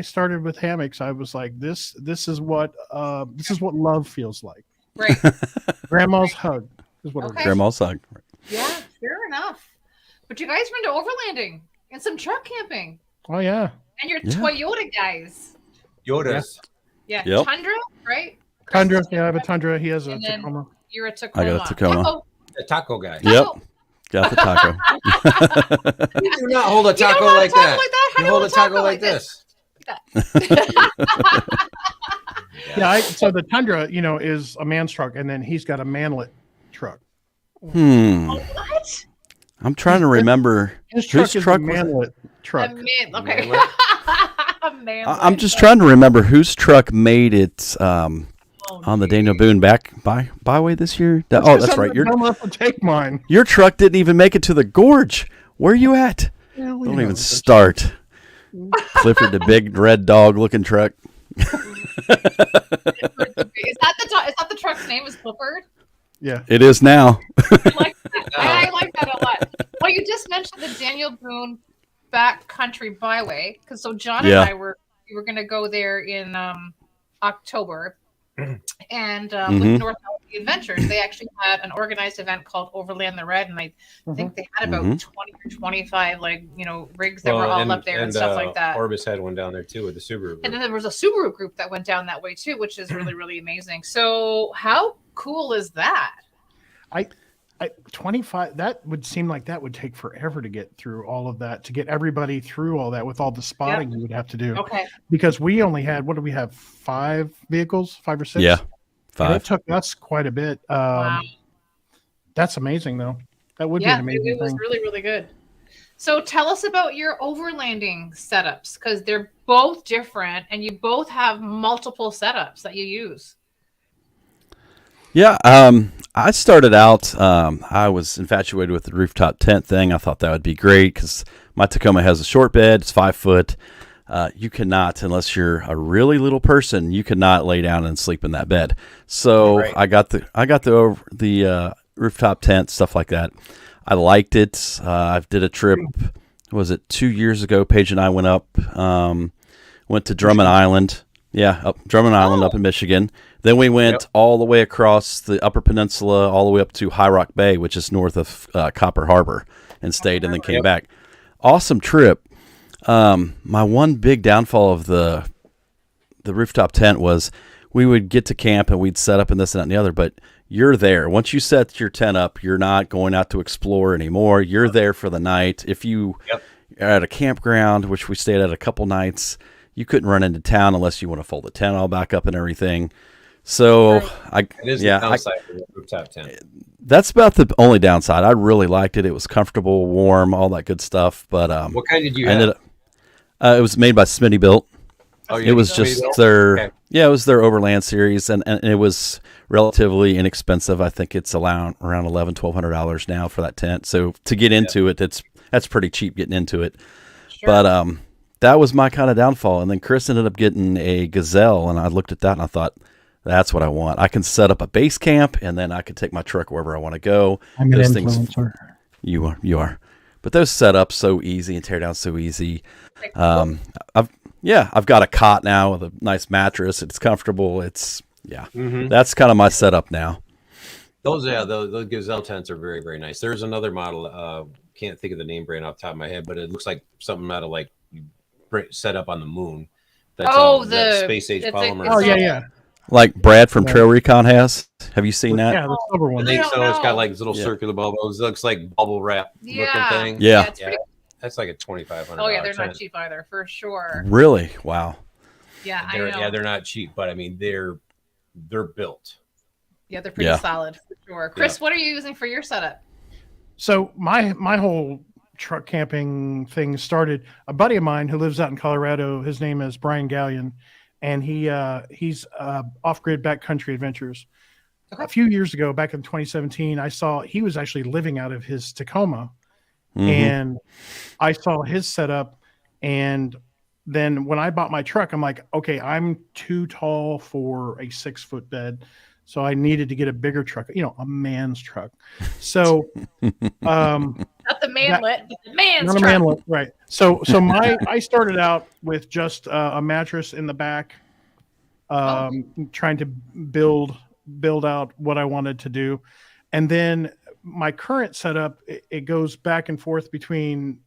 started with hammocks, I was like, this is what love feels like. Right. Grandma's hug is what it is. Grandma's hug. Yeah, fair enough. But you guys went to overlanding and some truck camping. Oh yeah. And you're Toyota guys. Yodas. Yeah. Yep. Tundra, right? Tundra. Yeah, I have a Tundra. He has a And Tacoma. You're a Tacoma. I got a Tacoma. The taco guy. Yep. Got the taco. You do not hold a taco like that. You hold a taco like this. So the Tundra, is a man's truck, and then he's got a manlet truck. What? I'm trying to remember His truck whose is truck a was it? manlet truck. Okay. I'm just trying to remember whose truck made it on the Daniel Boone byway this year. That's right. Your truck didn't even make it to the gorge. Where are you at? Don't even start. Clifford, the big red dog looking truck. Is that the truck's name? Is Clifford? Yeah, it is now. I like that. I like that a lot. Well, you just mentioned the Daniel Boone Backcountry Byway, because John and I were going to go there in October, and with North Valley Adventures, they actually had an organized event called Overland the Red, and I think they had about 20 or 25 rigs that were all up there and stuff like that. Orbis had one down there too with the Subaru group. And then there was a Subaru group that went down that way too, which is really, really amazing. So how cool is that? 25, that would seem like that would take forever to get through all of that, to get everybody through all that with all the spotting you would have to do. Okay. Because we only had, what do we have, 5 vehicles, 5 or 6? Yeah, 5. And it took us quite a bit. Wow. That's amazing, though. That would be an amazing thing. It was really, really good. So tell us about your overlanding setups, because they're both different and you both have multiple setups that you use. Yeah, I started out, I was infatuated with the rooftop tent thing. I thought that would be great because my Tacoma has a short bed. It's 5 foot. You cannot, unless you're a really little person, you cannot lay down and sleep in that bed. So I got the rooftop tent, stuff like that. I liked it. I did a trip, was it 2 years ago? Paige and I went up, went to Drummond Island. Yeah, Drummond Island up in Michigan. Then we went all the way across the Upper Peninsula, all the way up to High Rock Bay, which is north of Copper Harbor, and stayed and then came back. Awesome trip. My one big downfall of the rooftop tent was we would get to camp and we'd set up and this and that and the other, but you're there. Once you set your tent up, you're not going out to explore anymore. You're there for the night. If you are at a campground, which we stayed at a couple nights, you couldn't run into town unless you want to fold the tent all back up and everything. So it is the downside for the rooftop tent. That's about the only downside. I really liked it. It was comfortable, warm, all that good stuff. But what kind did you have? It was made by Smitty Built. Oh, it was just their it was their Overland series, and it was relatively inexpensive. I think it's around $1,100-$1,200 now for that tent. So to get into it, that's pretty cheap getting into it. Sure. But that was my kind of downfall. And then Chris ended up getting a Gazelle, and I looked at that and I thought, that's what I want. I can set up a base camp, and then I can take my truck wherever I want to go. I'm an influencer. You are. But those set up so easy and tear down so easy. I've got a cot now with a nice mattress. It's comfortable. That's kind of my setup now. Those Gazelle tents are very, very nice. There's another model. Can't think of the name brand off the top of my head, but it looks like something out of like set up on the moon. That's that space age polymer. Yeah. Like Brad from Trail Recon has. Have you seen that? Yeah, the silver one. I think so. It's got like little circular bubbles. It looks like bubble wrap looking thing. Yeah. That's like a $2,500. Oh yeah, they're not cheap either, for sure. Really? Wow. Yeah, I know. Yeah, they're not cheap, but I mean they're built. Yeah, they're pretty solid for sure. Chris, what are you using for your setup? So my whole truck camping thing started. A buddy of mine who lives out in Colorado, his name is Brian Gallion, and he's Off-Grid Backcountry Adventures. Okay. A few years ago, back in 2017, I saw he was actually living out of his Tacoma, and I saw his setup. And then when I bought my truck, I'm like, okay, I'm too tall for a 6-foot bed. So I needed to get a bigger truck, a man's truck. So, not the manlet, but the man's truck. Manlet, right? So I started out with just a mattress in the back, trying to build out what I wanted to do, and then my current setup it goes back and forth between.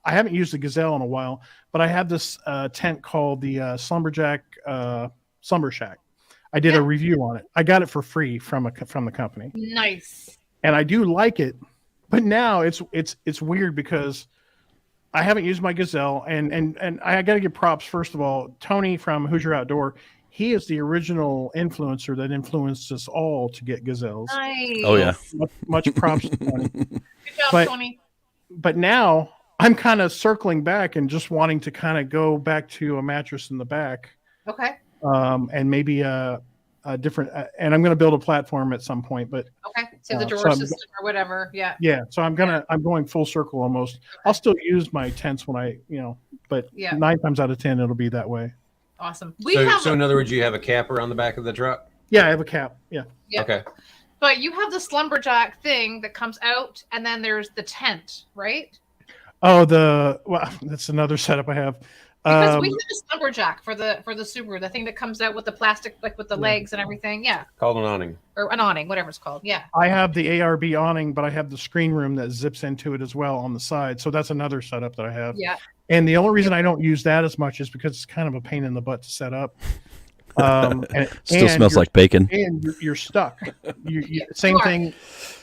I haven't used the Gazelle in a while, but I have this tent called the Slumberjack Slumber Shack. I did a review on it. I got it for free from the company. Nice. And I do like it, but now it's weird because I haven't used my Gazelle, and I got to give props first of all. Tony from Hoosier Outdoor, he is the original influencer that influenced us all to get Gazelles. Nice. Oh yeah. Much props to Tony. Good job, Tony. But now I'm kind of circling back and just wanting to kind of go back to a mattress in the back. Okay. And maybe a different, and I'm going to build a platform at some point, but okay. So the drawer system or whatever. Yeah. Yeah. So I'm going full circle almost. Okay. I'll still use my tents when I, but 9 times out of 10, it'll be that way. Awesome. So in other words, you have a capper on the back of the truck? Yeah, I have a cap. Yeah. Okay. But you have the Slumberjack thing that comes out, and then there's the tent, right? Oh, that's another setup I have. Because we have a Slumberjack for the Subaru, the thing that comes out with the plastic, like with the legs and everything. Yeah. Called an awning. Or an awning, whatever it's called. Yeah. I have the ARB awning, but I have the screen room that zips into it as well on the side. So that's another setup that I have. Yeah. And the only reason I don't use that as much is because it's kind of a pain in the butt to set up. Still smells like bacon. And you're stuck. Same thing.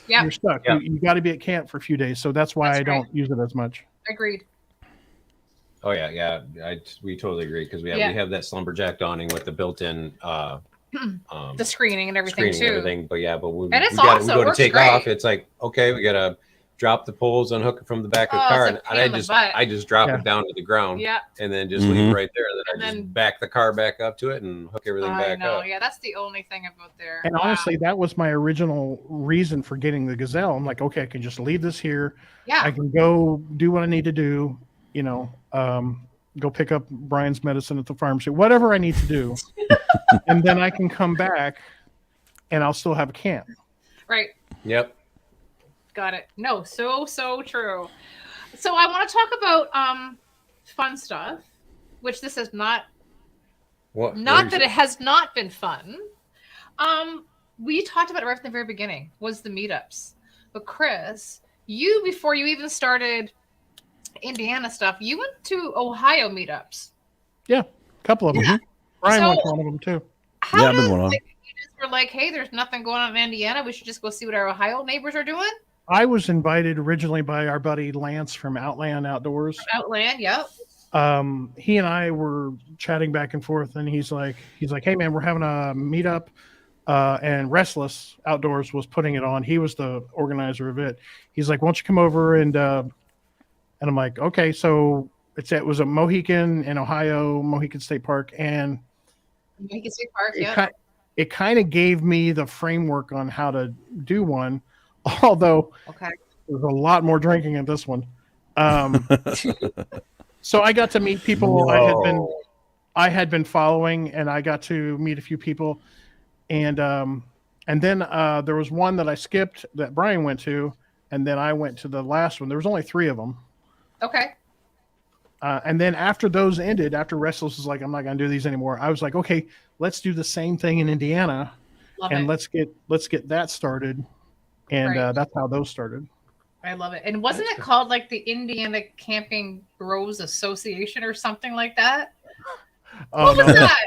Yeah. You're stuck. Yeah. You got to be at camp for a few days. So that's why I don't use it as much. Agreed. Oh yeah. We totally agree because we have that Slumberjack awning with the built-in the screening and everything too. But we awesome. go to take off. It's like, okay, we gotta drop the poles, unhook it from the back of the car, and I just drop it down to the ground. Yeah. And then just leave it right there. And then I just back the car back up to it and hook everything back up. Yeah, that's the only thing about there. And honestly, that was my original reason for getting the Gazelle. I'm like, okay, I can just leave this here. Yeah. I can go do what I need to do, go pick up Brian's medicine at the pharmacy, whatever I need to do. And then I can come back and I'll still have a camp. Right. Yep. Got it. No, so true. So I want to talk about fun stuff, which this is not. Not that it has not been fun. We talked about it right from the very beginning was the meetups. But Chris, you before you even started Indiana stuff, you went to Ohio meetups. Yeah, a couple of them. Yeah. Brian went to one of them too. I've been one of them. You just were like, hey, there's nothing going on in Indiana. We should just go see what our Ohio neighbors are doing. I was invited originally by our buddy Lance from Outland Outdoors. Outland, yep. He and I were chatting back and forth, and he's like, hey man, we're having a meetup, and Restless Outdoors was putting it on. He was the organizer of it. He's like, why don't you come over and I'm like, okay. So it was a Mohican in Ohio, Mohican State Park, and Mohican State Park, yeah. It kind of gave me the framework on how to do one. Although there's a lot more drinking in this one. So I got to meet people I had been following, and I got to meet a few people. And then there was one that I skipped that Brian went to, and then I went to the last one. There was only 3 of them. Okay. And then after those ended, after Restless was like, I'm not going to do these anymore. I was like, okay, let's do the same thing in Indiana, Love and it. let's get that started. And Right. that's how those started. I love it. And wasn't it called like the Indiana Camping Bros Association or something like that? Oh, What was that?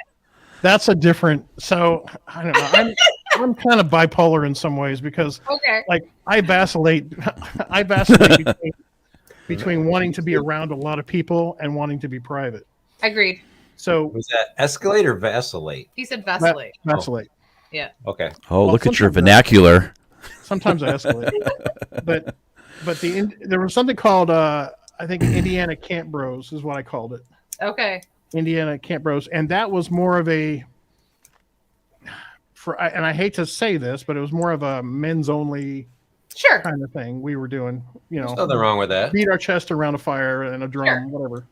That's a different. So I don't know. I'm kind of bipolar in some ways because Okay. like I vacillate between wanting to be around a lot of people and wanting to be private. Agreed. So Was that escalate or vacillate? He said vacillate. vacillate. Yeah. Okay. Oh, Well, look at your sometimes vernacular. Sometimes I escalate, but there was something called I think Indiana Camp Bros is what I called it. Okay. Indiana Camp Bros, and that was more of a and I hate to say this, but it was more of a men's only Sure. kind of thing we were doing. You know, There's nothing wrong with that. beat our chest around a fire and a drum, Sure. whatever.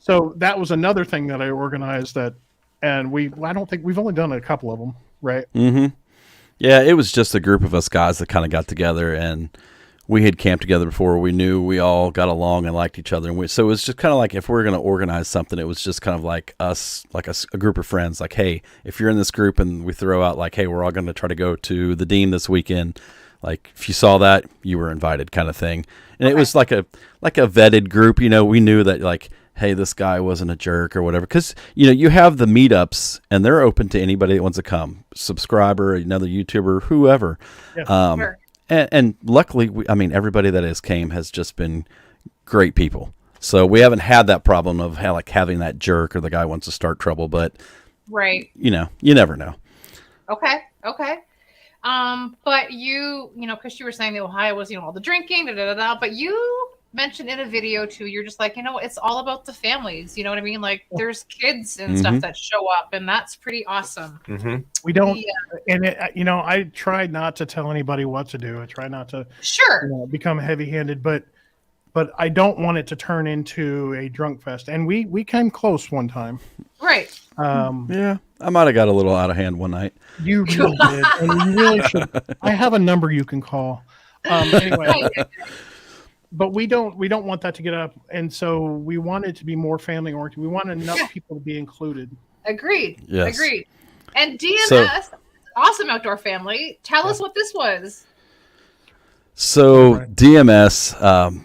So that was another thing that I organized and I don't think we've only done a couple of them, right? Mm-hmm. Yeah, it was just a group of us guys that kind of got together, and we had camped together before. We knew we all got along and liked each other, and so it was just kind of like if we were going to organize something, it was just kind of like us, like a group of friends. Like, hey, if you're in this group, and we throw out like, hey, we're all going to try to go to the Dean this weekend. Like, if you saw that, you were invited, kind of thing. And It was like a vetted group. You know, we knew that like, hey, this guy wasn't a jerk or whatever. Because, you know, you have the meetups, and they're open to anybody that wants to come. Subscriber, another YouTuber, whoever. Yeah. Sure. And luckily, everybody that has came has just been great people. So we haven't had that problem of having that jerk or the guy wants to start trouble. But, Right. you know, you never know. Okay. But you know, because you were saying that Ohio was, you know, all the drinking, but you mentioned in a video too, you're just like, you know, it's all about the families. You know what I mean? Like there's kids and stuff that show up, and that's pretty awesome. Mm-hmm. We don't, and you know, I try not to tell anybody what to do. I try not to become heavy-handed, but I don't want it to turn into a drunk fest. And we came close one time. Right. Yeah, I might have got a little out of hand one night. You really did, and you really should. I have a number you can call. Anyway. But we don't want that to get up, and so we want it to be more family oriented. We want enough people to be included. Agreed. Yes. Agreed. And DMS, awesome outdoor family. Tell us what this was. So DMS,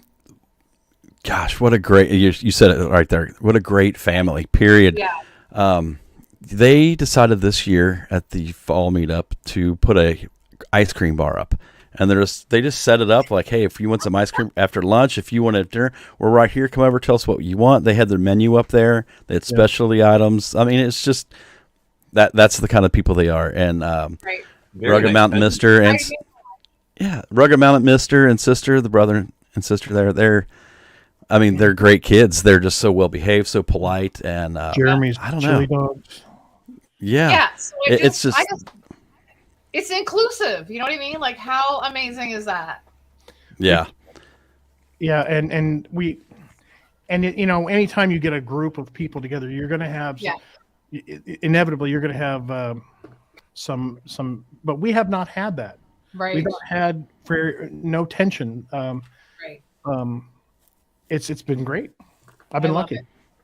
gosh, what a great, you said it right there. What a great family, period. Yeah. They decided this year at the fall meetup to put a ice cream bar up. And they just set it up like, hey, if you want some ice cream after lunch, if you want it dinner, we're right here. Come over, tell us what you want. They had their menu up there. They had specialty items. I mean, it's just that's the kind of people they are. And Rugged Mountain Mister and Rugged Mountain Mister and sister, the brother and sister there. They're great kids. They're just so well behaved, so polite, and Jeremy's I don't chili know. dogs. Yeah. Yeah. So it's inclusive. You know what I mean? Like, how amazing is that? Yeah. Yeah, and you know, anytime you get a group of people together, you're going to have inevitably you're going to have some. But we have not had that. Right. We've not had no tension. Right. It's been great. I've been lucky.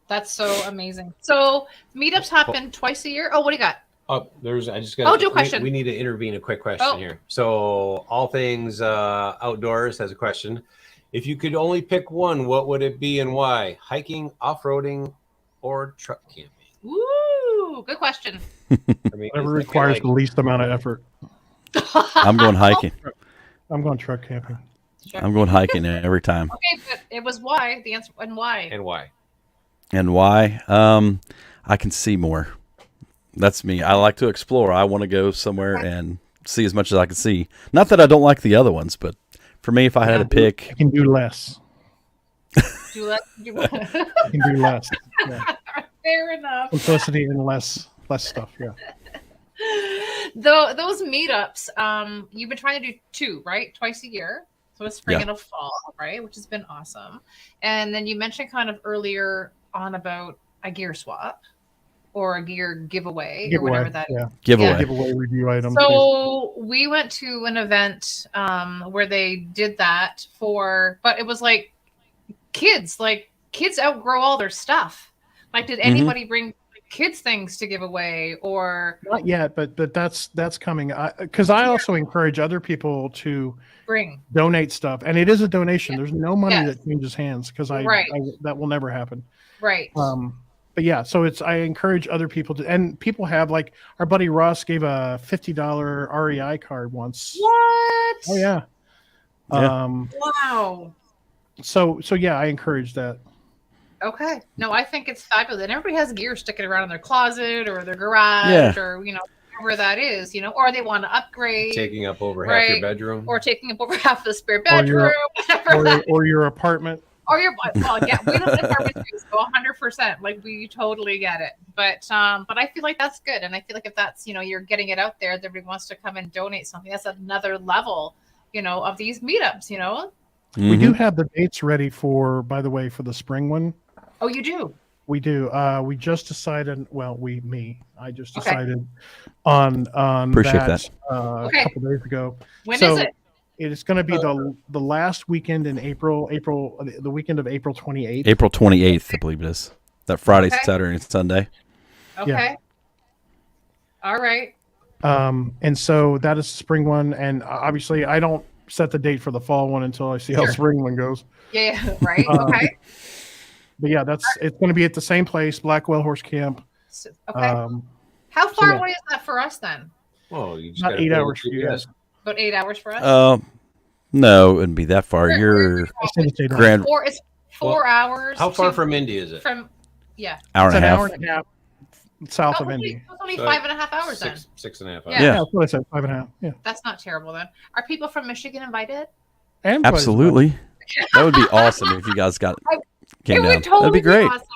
That's so amazing. So meetups happen twice a year. Oh, what do you got? Oh, I just got. Do a question. We need to intervene. A quick question here. So, all things outdoors has a question. If you could only pick one, what would it be and why? Hiking, off-roading, or truck camping? Woo! Good question. Whatever requires the least amount of effort. I'm going hiking. I'm going truck camping. Sure. I'm going hiking every time. Okay, but it was why. The answer and why. And why? And why? I can see more. That's me. I like to explore. I want to go somewhere and see as much as I can see. Not that I don't like the other ones, but for me, if I had to pick, I can do less. Do less. I can do less. Yeah. Fair enough. Simplicity and less stuff. Yeah. Those meetups, you've been trying to do 2, right? Twice a year. So a spring and a fall, right? Which has been awesome. And then you mentioned kind of earlier on about a gear swap or a gear giveaway or whatever that is. Giveaway review items. So we went to an event where they did that but it was like kids outgrow all their stuff. Like, did anybody bring kids things to give away or not yet? But that's coming. Because I also encourage other people to donate stuff, and it is a donation. There's no money that changes hands because that will never happen. Right. But yeah, so I encourage other people to, and people have, like, our buddy Ross gave a $50 REI card once. What? Oh yeah. Wow. So yeah, I encourage that. Okay. No, I think it's fabulous. And everybody has gear sticking around in their closet or their garage or, wherever that is, or they want to upgrade. Taking up over half your bedroom. Or taking up over half the spare bedroom. Or your apartment. Or your, well, yeah, we live in apartment too, so 100%. Like, we totally get it. But I feel like that's good. And I feel like if that's, you're getting it out there, everybody wants to come and donate something. That's another level, of these meetups, We do have the dates ready by the way, for the spring one. Oh, you do? We do. We just decided. Well, I just decided on Appreciate that. A couple days ago. When is it? It's going to be the last weekend in April, the weekend of April 28th. April 28th, I believe it is. That Friday, Saturday, and Sunday. Okay. Yeah. All right. And so that is the spring one, and obviously I don't set the date for the fall one until I see how the spring one goes. Yeah. Right. Okay. But yeah, it's going to be at the same place, Blackwell Horse Camp. Okay. How far away is that for us then? Well, you just about 8 hours for you guys. About 8 hours for us? No, it wouldn't be that far. You're grand. It's 4 hours. How far from Indy is it? Hour and a half. Hour and a half south of Indy. It's only 5.5 hours then. 6.5 hours. Yeah, that's what I said. 5.5. Yeah. That's not terrible then. Are people from Michigan invited? Absolutely. That would be awesome if you guys came down. That'd be great. Awesome.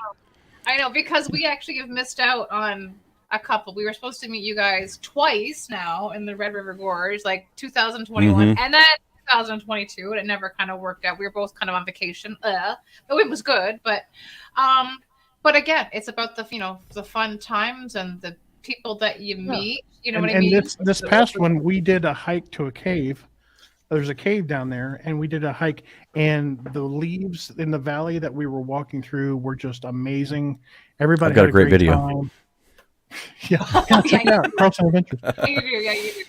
I know, because we actually have missed out on a couple. We were supposed to meet you guys twice now in the Red River Gorge, like 2021 and then 2022, and it never kind of worked out. We were both kind of on vacation. But it was good. But again, it's about the fun times and the people that you meet. You know what I mean? And this past one, we did a hike to a cave. There's a cave down there, and we did a hike, and the leaves in the valley that we were walking through were just amazing. Everybody I've got had a great video. Time. Check it out, Carlson Adventures. You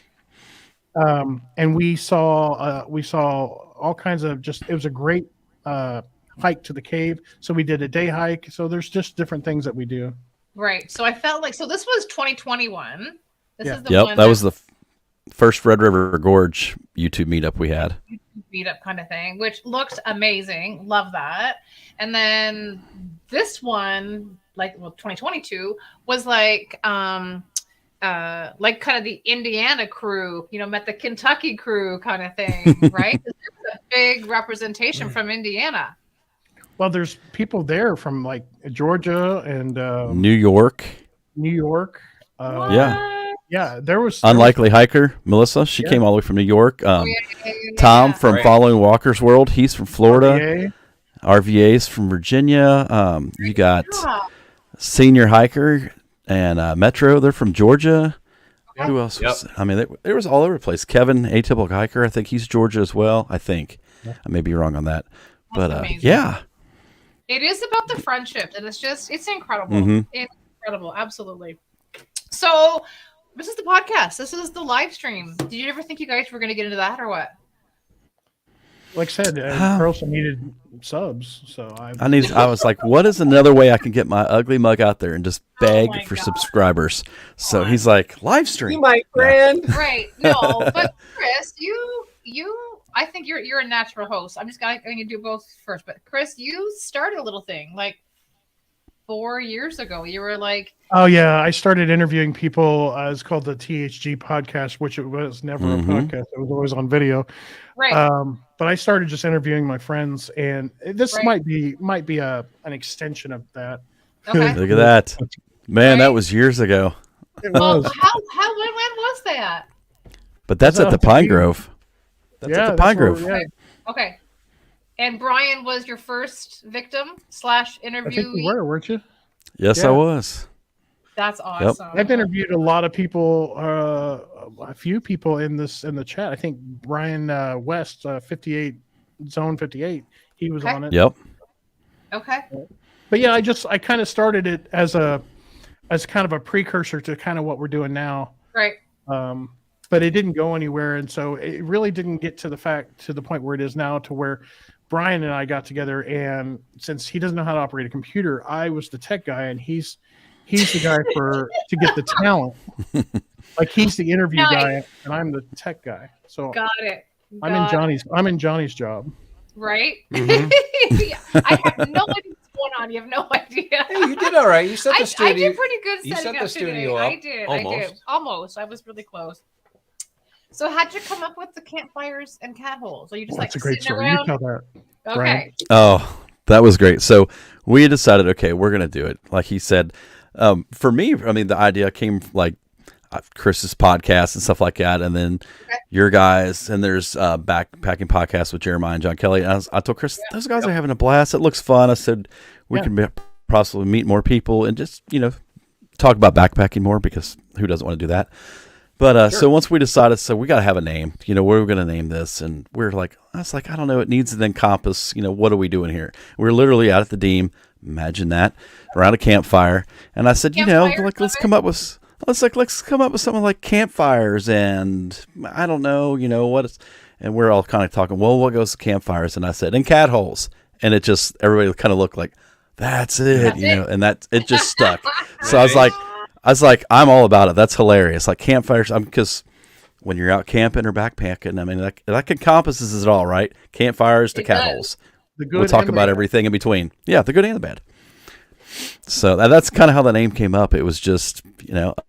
do. And we saw all kinds of it was a great hike to the cave. So we did a day hike. So there's just different things that we do. Right. So I felt like, this was 2021. This is the one that was the first Red River Gorge YouTube meetup we had. Meetup kind of thing, which looked amazing. Love that. And then this one, 2022 was like kind of the Indiana crew, met the Kentucky crew kind of thing, right? There's a big representation from Indiana. Well, there's people there from like Georgia and New York. Yeah, there was Unlikely Hiker, Melissa. She came all the way from New York. Tom from Following Walker's World. He's from Florida. RVA's from Virginia. You got Senior Hiker and Metro. They're from Georgia. Okay. Who else? I mean, there was all over the place. Kevin, Atypical Hiker. I think he's Georgia as well. I think. I may be wrong on that. But yeah. It is about the friendship, and it's incredible. It's incredible. Absolutely. So, this is the podcast. This is the live stream. Did you ever think you guys were going to get into that or what? Like I said, Carlson needed subs, so I was like, what is another way I can get my ugly mug out there and just beg for subscribers? So he's like, live stream. You my friend. Right. No, but Chris, you I think you're a natural host. I'm just going to do both first. But Chris, you started a little thing like 4 years ago. You were like, oh yeah, I started interviewing people. It's called the THG podcast, which it was never a podcast. It was always on video. Right. But I started just interviewing my friends, and this might be an extension of that. Okay. Look at that, man. That was years ago. It was. When was that? But that's at the Pine Grove. That's at the Pine Grove. Yeah. Okay. And Brian was your first victim / interview. I think you were, weren't you? Yes, I was. That's awesome. I've interviewed a lot of people, a few people in the chat. I think Brian West, 58 Zone 58, he was on it. Yep. Okay. But yeah, I kind of started it as kind of a precursor to kind of what we're doing now. Right. But it didn't go anywhere, and so it really didn't get to the point where it is now, to where Brian and I got together, and since he doesn't know how to operate a computer, I was the tech guy, and he's the guy to get the talent. Like, he's the interview guy, and I'm the tech guy. So got it. I'm in Johnny's job. Right. Mhm. Yeah, I have no idea what's going on. You have no idea. Hey, you did all right. You set the studio. I did pretty good You setting set up the studio today. up. I did. Almost. Almost. I was really close. So how'd you come up with the campfires and cat holes? Are you just That's a great sitting story. around? You tell that. Okay. Brian. Oh, that was great. So we decided, okay, we're going to do it. Like he said, for me, I mean, the idea came like Chris's podcast and stuff like that. And then your guys, and there's backpacking podcast with Jeremiah and John Kelly. And I told Chris, those guys are having a blast. It looks fun. I said, we can possibly meet more people and just, talk about backpacking more, because who doesn't want to do that? But so once we decided, so we got to have a name, what are we going to name this? And we're like, I was like, I don't know. It needs to encompass, what are we doing here? We're literally out at the Deem. Imagine that, around a campfire. And I said, like, let's come up with something like campfires. And I don't know, what is, and we're all kind of talking, well, what goes to campfires? And I said, and cat holes. And it just, everybody kind of looked like, that's it, and it just stuck. So I was like, I'm all about it. That's hilarious. Like campfires, because when you're out camping or backpacking, I mean, that encompasses it all, right? Campfires to cat holes. We'll talk about everything in between. Yeah, the good and the bad. So that's kind of how the name came up. It was just,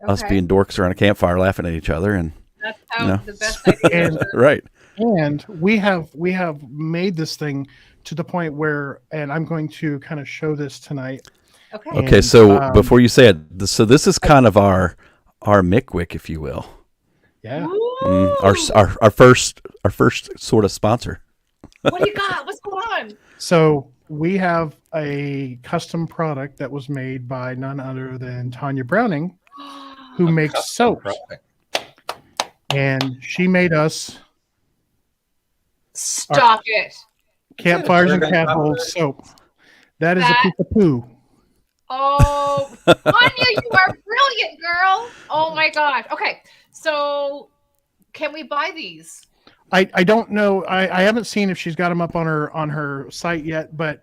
us being dorks around a campfire laughing at each other. And that's how the best idea. Right. And we have made this thing to the point where, and I'm going to kind of show this tonight. Okay, so before you say it, so this is kind of our McWick, if you will. Yeah. Our first sort of sponsor. What do you got? What's going on? So we have a custom product that was made by none other than Tanya Browning, who makes soap. And she made us Stop it. Campfires and Catholes soap. That is a piece of poo. Oh, Tanya, you are brilliant, girl. Oh my gosh. Okay, so can we buy these? I don't know. I haven't seen if she's got them up on her site yet, but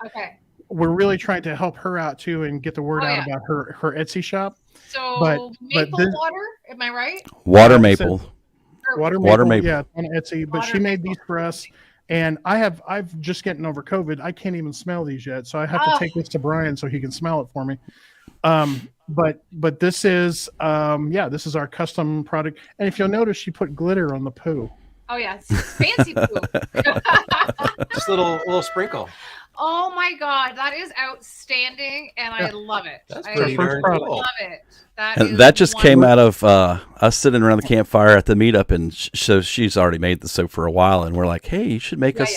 we're really trying to help her out too and get the word out about her Etsy shop. So maple water, am I right? Water maple. Water maple, yeah, on Etsy. But she made these for us. And I've just getting over COVID. I can't even smell these yet, so I have to take this to Brian so he can smell it for me. But this is this is our custom product. And if you'll notice, she put glitter on the poo. Oh yeah, it's fancy poo. Just a little sprinkle. Oh my god, that is outstanding, and I love it. That's pretty darn cool. Love it. That just came out of us sitting around the campfire at the meetup, and so she's already made the soap for a while, and we're like, hey, you should make us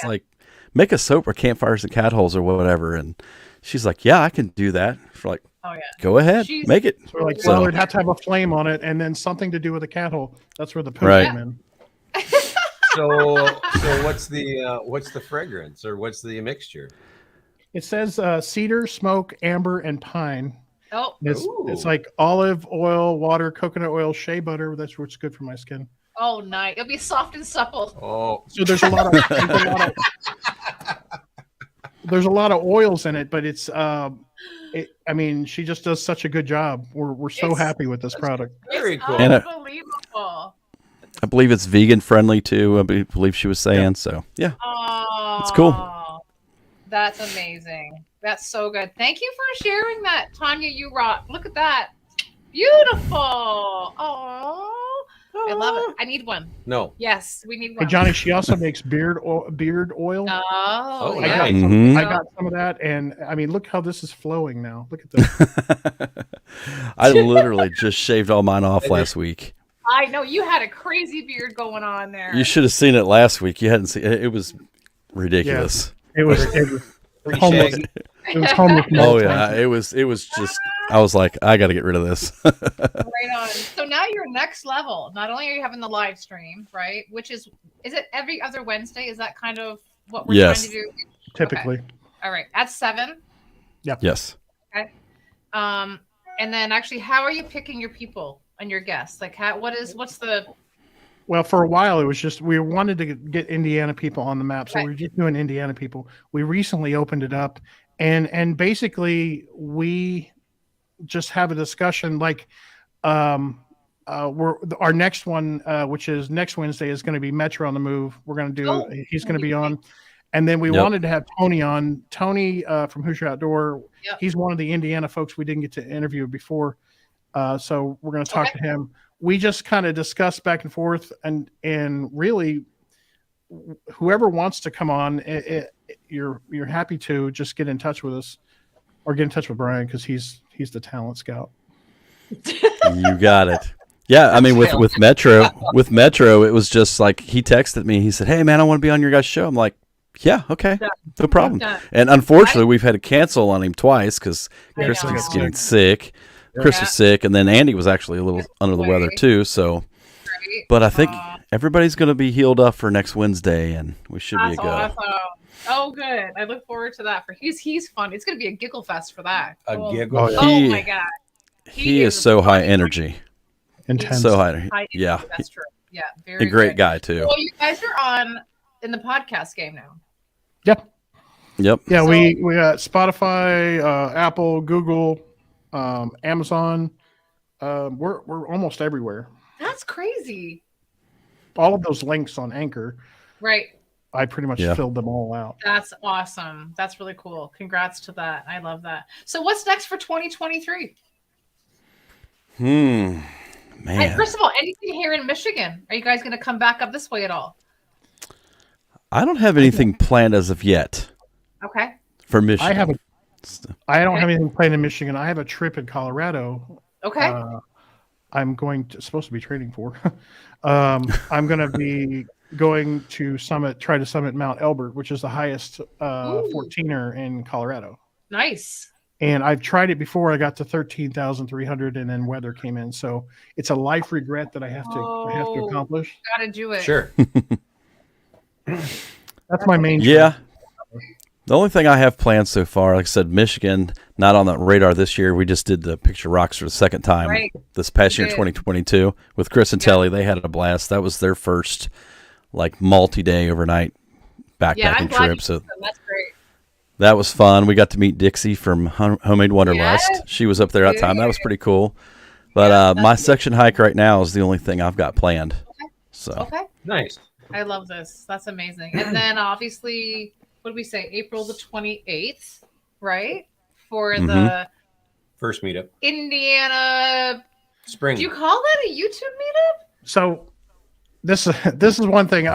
make a soap or campfires and cat holes or whatever. And she's like, yeah, I can do that. We're like, go ahead, make it. So we're like, well, it'd have to have a flame on it, and then something to do with a cat hole. That's where the poo came in. So what's the fragrance, or what's the mixture? It says cedar, smoke, amber, and pine. Oh, it's like olive oil, water, coconut oil, shea butter. That's what's good for my skin. Oh, nice. It'll be soft and supple. Oh, so there's a lot of oils in it, but it's I mean, she just does such a good job. We're so happy with this product. Very cool. Unbelievable. I believe it's vegan friendly too. I believe she was saying so. Yeah, it's cool. That's amazing. That's so good. Thank you for sharing that, Tanya. You rock. Look at that. Beautiful. Oh, I love it. I need one. No. Yes, we need one. Hey, Johnny, she also makes beard oil. Oh, I got some of that, and I mean, look how this is flowing now. Look at this. I literally just shaved all mine off last week. I know you had a crazy beard going on there. You should have seen it last week. You hadn't seen it. It was ridiculous. Yeah. It was homeless. It was homeless. Oh yeah, it was just. I was like, I got to get rid of this. Right on. So now you're next level. Not only are you having the live stream, right? Which is it every other Wednesday? Is that kind of what we're trying to do? Typically. Okay. All right, at 7. Yep. Yes. Okay. And then actually, how are you picking your people and your guests? Like, what's the? Well, for a while, it was just we wanted to get Indiana people on the map, so we were just doing Indiana people. We recently opened it up, and basically we just have a discussion. Like, our next one, which is next Wednesday, is going to be Metro on the Move. We're going to do. He's going to be on, and then we wanted to have Tony on. Tony from Hoosier Outdoor. Yep. He's one of the Indiana folks we didn't get to interview before, so we're going to talk to him. We just kind of discuss back and forth, and really, whoever wants to come on, you're happy to just get in touch with us, or get in touch with Brian, because he's the talent scout. You got it. Yeah, I mean with Metro, it was just like he texted me. He said, "Hey man, I want to be on your guys' show." I'm like, "Yeah, okay, no problem." And unfortunately, we've had to cancel on him twice because Chris was getting sick. Chris was sick, and then Andy was actually a little under the weather too. So, but I think everybody's going to be healed up for next Wednesday, and we should be a go. Awesome. Oh, good! I look forward to that. He's fun. It's going to be a giggle fest for that. Giggle. Oh my god, he is so high energy, intense. So high energy. Yeah, that's true. Yeah, very a great guy too. Well, you guys are on in the podcast game now. Yep. Yeah, so, we got Spotify, Apple, Google. Amazon, we're almost everywhere. That's crazy. All of those links on Anchor, right? I pretty much filled them all out. That's awesome. That's really cool. Congrats to that. I love that. So what's next for 2023? Man. And first of all, anything here in Michigan? Are you guys going to come back up this way at all? I don't have anything planned as of yet. Okay. For Michigan. I don't have anything planned in Michigan. I have a trip in Colorado. Okay. I'm supposed to be training for. I'm going to be going to try to summit Mount Elbert, which is the highest 14er in Colorado. Nice. And I've tried it before. I got to 13,300, and then weather came in. So it's a life regret that I have to accomplish. Got to do it. Sure. That's my main. Yeah. The only thing I have planned so far, like I said, Michigan, not on the radar this year. We just did the Picture Rocks for the second time this past year, 2022, with Chris and Telly. They had a blast. That was their first, like, multi-day overnight backpacking trip. So that's great. That was fun. We got to meet Dixie from Homemade Wanderlust. Yes. She was up there that time. That was pretty cool. But my section hike right now is the only thing I've got planned. Okay. Nice. I love this. That's amazing. And then obviously, what did we say? April the 28th, right? For the first meetup. Indiana Spring. Do you call that a YouTube meetup? So this is one thing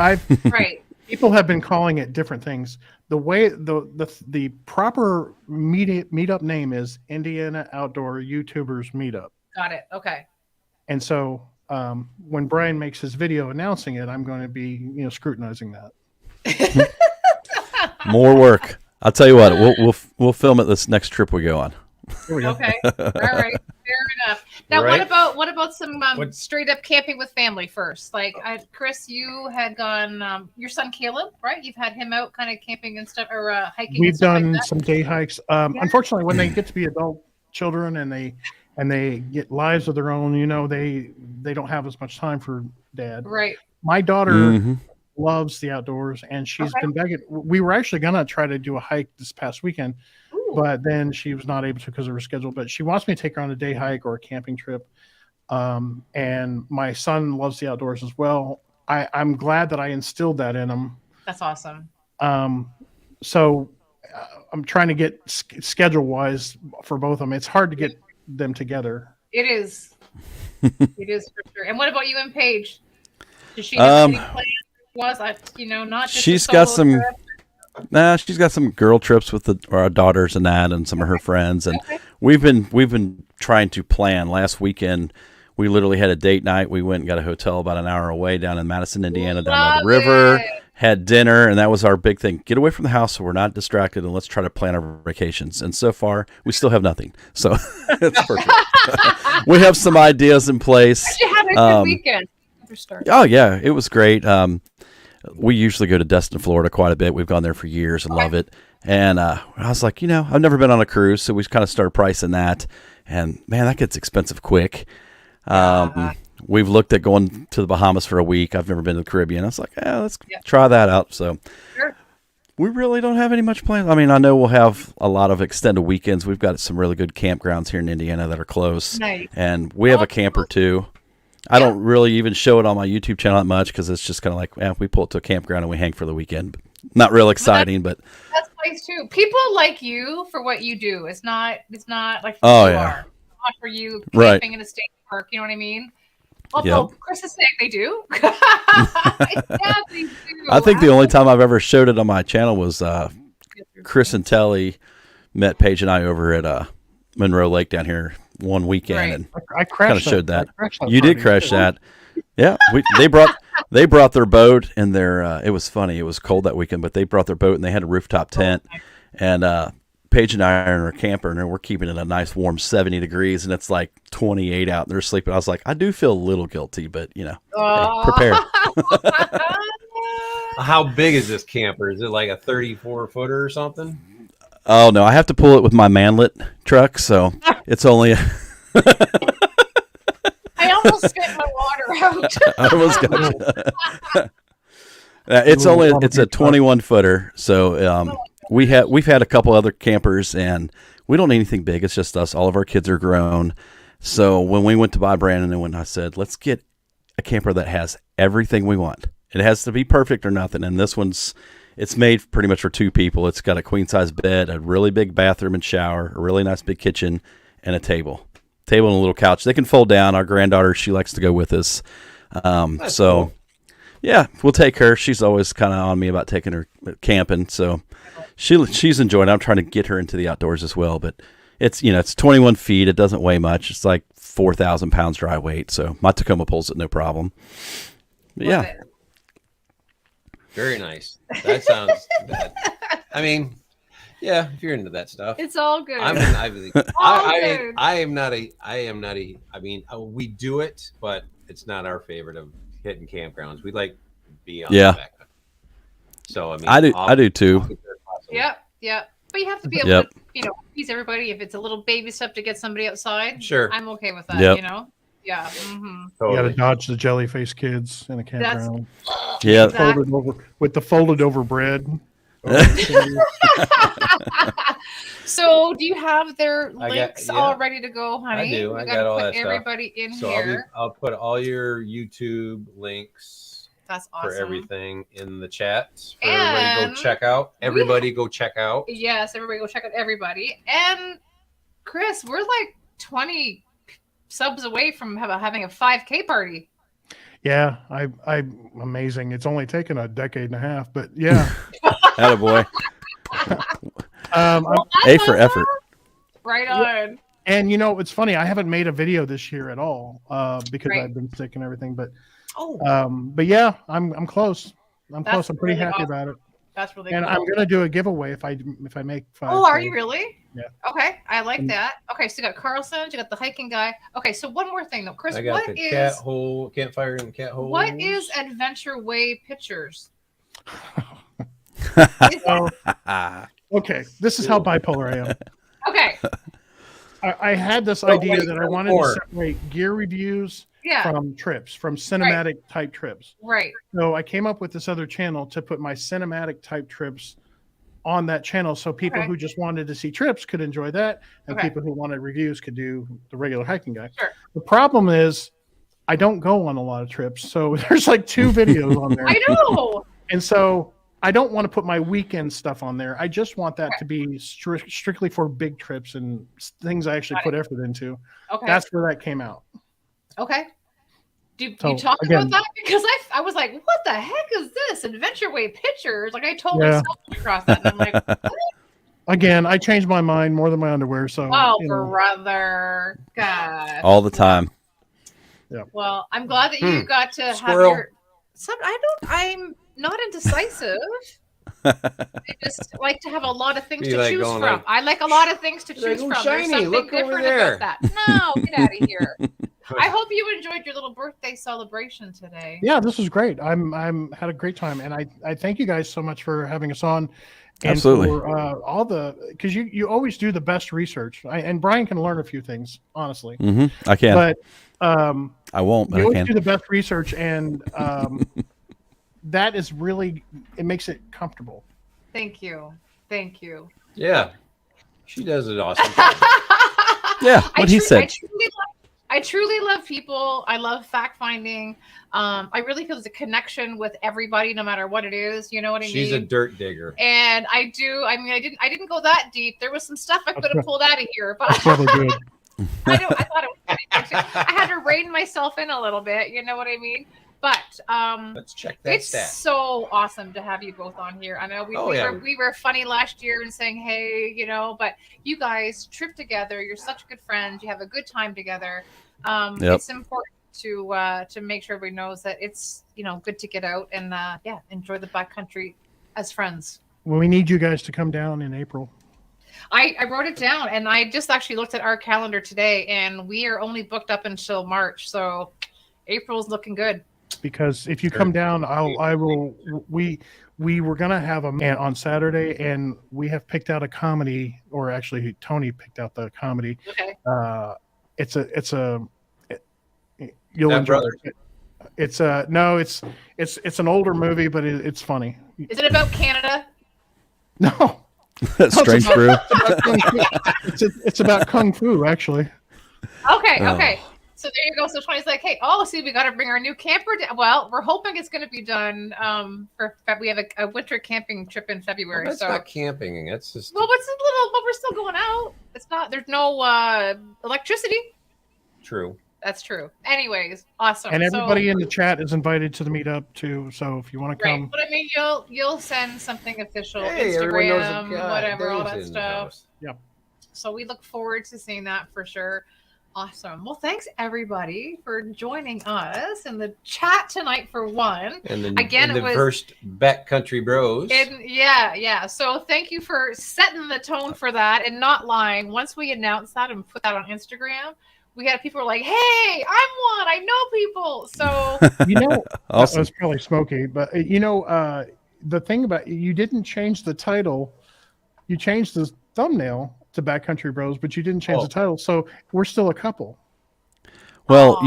people have been calling it different things. The way the proper meetup name is Indiana Outdoor YouTubers Meetup. Got it. Okay. And so when Brian makes his video announcing it, I'm going to be scrutinizing that. More work. I'll tell you what. We'll film it this next trip we go on. Okay. All right. Fair enough. Now, what about some straight up camping with family first? Like, Chris, you had gone. Your son Caleb, right? You've had him out kind of camping and stuff, or hiking. We've done some day hikes. Unfortunately, when they get to be adult children and they get lives of their own, they don't have as much time for dad. Right. My daughter loves the outdoors, and she's been begging. We were actually gonna try to do a hike this past weekend, but then she was not able to because of her schedule. But she wants me to take her on a day hike or a camping trip. And my son loves the outdoors as well. I'm glad that I instilled that in him. That's awesome. So I'm trying to get schedule wise for both of them. It's hard to get them together. It is. It is for sure. And what about you and Paige? Does she have any plans? Not just she's got some. She's got some girl trips with our daughters and that, and some of her friends, and we've been trying to plan. Last weekend, we literally had a date night. We went and got a hotel about an hour away down in Madison, Indiana, down by the river. Had dinner, and that was our big thing. Get away from the house so we're not distracted, and let's try to plan our vacations. And so far, we still have nothing. So it's perfect. We have some ideas in place. But you had a good weekend. Oh yeah, it was great. We usually go to Destin, Florida quite a bit. We've gone there for years and love it. And I was like, I've never been on a cruise, so we kind of started pricing that. And man, that gets expensive quick. We've looked at going to the Bahamas for a week. I've never been to the Caribbean. I was like, let's try that out. So we really don't have any much plans. I mean, I know we'll have a lot of extended weekends. We've got some really good campgrounds here in Indiana that are close. Nice. And we have a camper too. I don't really even show it on my YouTube channel that much because it's just kind of like, we pull it to a campground and we hang for the weekend. Not real exciting, but that's nice too. People like you for what you do. It's not like who you are. are. Not for you camping in a state park. You know what I mean? Although Chris is saying they do. Yeah, they do. I think the only time I've ever showed it on my channel was Chris and Telly met Paige and I over at Monroe Lake down here one weekend, and I kind of showed that. You did did crash that. Yeah, they brought their boat and their. It was funny. It was cold that weekend, but they brought their boat and they had a rooftop tent, and Paige and I are in our camper, and we're keeping it a nice warm 70 degrees, and it's like 28 out, and they're sleeping. I was like, I do feel a little guilty, but hey, prepare. How big is this camper? Is it like a 34-footer or something? Oh no, I have to pull it with my manlet truck, so it's only. I almost spit my water out. I almost got it. It's a 21-footer, so we've had a couple other campers, and we don't need anything big. It's just us. All of our kids are grown. So when we went to buy Brandon and when I said, let's get a camper that has everything we want. It has to be perfect or nothing. And this it's made pretty much for two people. It's got a queen size bed, a really big bathroom and shower, a really nice big kitchen, and a table and a little couch. They can fold down. Our granddaughter, she likes to go with us. Cool. Yeah, we'll take her. She's always kind of on me about taking her camping. So she's enjoying it. I'm trying to get her into the outdoors as well, but it's 21 feet. It doesn't weigh much. It's like 4,000 pounds dry weight. So my Tacoma pulls it no problem. But yeah. Very nice. That sounds bad. I mean, yeah, if you're into that stuff, it's all good. I am not a. I mean, we do it, but it's not our favorite of hitting campgrounds. We like be on the backcountry. So I mean, I do too. Yep. But you have to be able to, please everybody. If it's a little baby step to get somebody outside, sure, I'm okay with that. Yeah. Mm-hmm. Totally. You got to dodge the jellyface kids in a campground. Exactly. With the folded over bread. So, do you have their links all ready to go, honey? I do. I got all put that everybody stuff. in So here. I'll put all your YouTube links. That's awesome. For everything in the chat. For everybody go check out. Go check out. Yes, everybody go check out everybody. And Chris, we're like 20 subs away from having a 5K party. Yeah, I'm amazing. It's only taken a decade and a half, but yeah. Attaboy. A for effort. Right on. And it's funny. I haven't made a video this year at all because I've been sick and everything. But yeah, I'm close. I'm close. I'm pretty happy about it. That's really and cool. I'm gonna do a giveaway if I make 5. Oh, are you really? Yeah. Okay, I like that. Okay, so you got Carlson, you got the hiking guy. Okay, so one more thing though, Chris. I got cat hole, campfire and cat hole. What is Adventure Way Pictures? Okay, this is how bipolar I am. Okay. I had this idea that I wanted to separate gear reviews from trips, from cinematic type trips. Right. So I came up with this other channel to put my cinematic type trips on that channel, so people who just wanted to see trips could enjoy that, and people who wanted reviews could do the regular hiking guy. Sure. The problem is I don't go on a lot of trips, so there's like 2 videos on there. I know. And so I don't want to put my weekend stuff on there. I just want that to be strictly for big trips and things I actually put effort into. Okay. That's where that came out. Okay. You talk about that? Because I was like, what the heck is this? Adventure Way Pictures? Like I totally stumbled across that. And I'm like, what? Again, I changed my mind more than my underwear. So brother. God. All the time. Yeah. Well, I'm glad that you got to have your I'm not indecisive. I just like to have a lot of things to choose from. I like a lot of things to choose from. Shiny, There's something look different over there. about that. No, get out of here. I hope you enjoyed your little birthday celebration today. Yeah, this was great. I'm had a great time, and I thank you guys so much for having us on. And Absolutely. for all the, because you always do the best research. And Brian can learn a few things, honestly. I can. But I won't, but you I always can. do the best research, and that is really, it makes it comfortable. Thank you. Thank you. Yeah. She does it awesome. Yeah, what he said. I truly love people. I love fact finding. I really feel there's a connection with everybody, no matter what it is. You know what I mean? She's a dirt digger. And I do. I mean, I didn't go that deep. There was some stuff I could have pulled out of here, but That's probably good. I thought it was funny. I had to rein myself in a little bit. You know what I mean? But let's check that it's stat. so awesome to have you both on here. I know we were funny last year and saying, hey, you know, but you guys trip together. You're such good friends. You have a good time together. It's important to make sure everybody knows that it's, you know, good to get out and enjoy the backcountry as friends. Well, we need you guys to come down in April. I wrote it down, and I just actually looked at our calendar today, and we are only booked up until March, so April's looking good. Because if you come down, I will. We were gonna have a man on Saturday, and we have picked out a comedy, or actually Tony picked out the comedy. Okay. You'll That enjoy brother. it. It's an older movie, but it's funny. Is it about Canada? No. Strange Brew. It's about Kung Fu, actually. Okay. So there you go. So Tony's like, hey, see, we got to bring our new camper down. Well, we're hoping it's going to be done we have a winter camping trip in February. That's not camping. That's just. Well, but we're still going out. It's not. There's no electricity. True. That's true. Anyways, awesome. And everybody in the chat is invited to the meetup too. So if you want to come, but I mean, you'll send something official, Hey, everyone knows Instagram, that, whatever, all Dave's that in the stuff. house. Yep. So we look forward to seeing that for sure. Awesome. Well, thanks everybody for joining us in the chat tonight for one. And then Again, and it the was first Backcountry Bros. And yeah. So thank you for setting the tone for that and not lying. Once we announced that and put that on Instagram, we had people who were like, "Hey, I'm one. I know people." So Awesome. That was probably Smokey, but the thing about you didn't change the title, you changed the thumbnail to Backcountry Bros, but you didn't change the title, so we're still a couple. Well,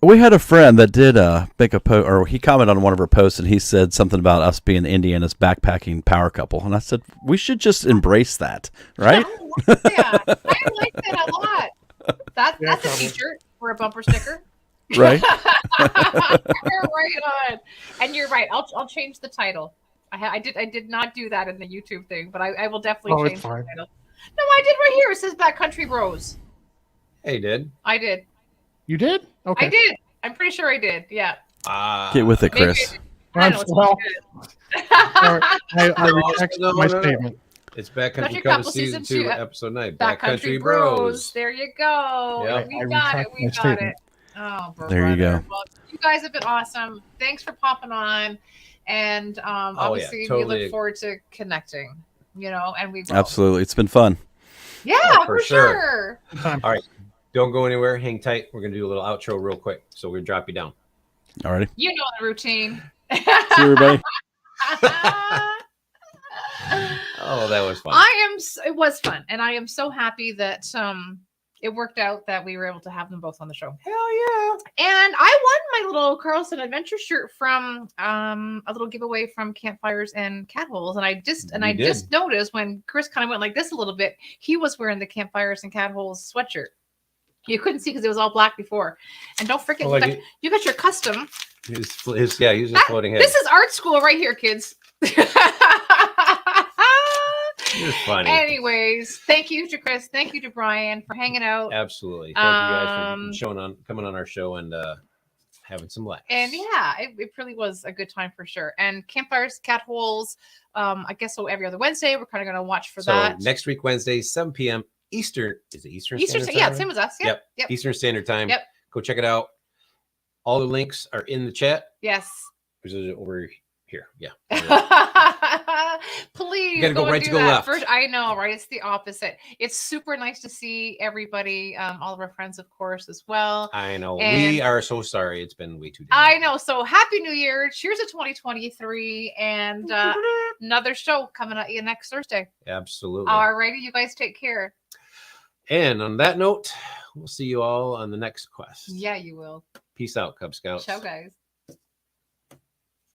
we had a friend that did make a post, or he commented on one of our posts, and he said something about us being Indiana's backpacking power couple, and I said we should just embrace that, right? I like that a lot. That's a T-shirt or a bumper sticker, Right. Right on. And you're right. I'll change the title. I did not do that in the YouTube thing, but I will definitely change the title. No, I did right here. It says Backcountry Bros. Hey, did I did? You did? Okay. I did. I'm pretty sure I did. Yeah. Get with it, Chris. I know, I retract my statement. It's Backcountry Couple Season 2, Episode 9. Backcountry Bros. There you go. Yep. We got it. Oh, bro, there you go. Well, you guys have been awesome. Thanks for popping on. And obviously, we look forward to connecting, and we will. Absolutely. It's been fun. Yeah, for sure. All right. Don't go anywhere. Hang tight. We're going to do a little outro real quick. So we'll drop you down. All righty. You know the routine. See you, everybody. Oh, that was fun. It was fun. And I am so happy that it worked out that we were able to have them both on the show. Hell yeah. And I won my little Carlson adventure shirt from a little giveaway from Campfires and Catholes. And I just noticed when Chris kind of went like this a little bit, he was wearing the Campfires and Catholes sweatshirt. You couldn't see because it was all black before. And don't forget, you got your custom. He's a floating head. This is art school right here, kids. You're funny. Anyways, thank you to Chris. Thank you to Brian for hanging out. Absolutely. Thank you guys for coming on our show and having some laughs. And yeah, it really was a good time for sure. And Campfires, Catholes, I guess so every other Wednesday. We're kind of going to watch for that. Next week, Wednesday, 7 p.m. Eastern. Is it Eastern Standard Time? Yeah, same as us. Yep. Eastern Standard Time. Yep. Go check it out. All the links are in the chat. Yes. There's over here. Yeah. Please You gotta go and right do to go that. left. First, I know, right? It's the opposite. It's super nice to see everybody, all of our friends, of course, as well. I know. And we are so sorry. It's been way too damn I long. know. So happy New Year. Cheers to 2023. And another show coming at you next Thursday. Absolutely. All righty. You guys take care. And on that note, we'll see you all on the next quest. Yeah, you will. Peace out, Cub Scouts. Ciao, guys.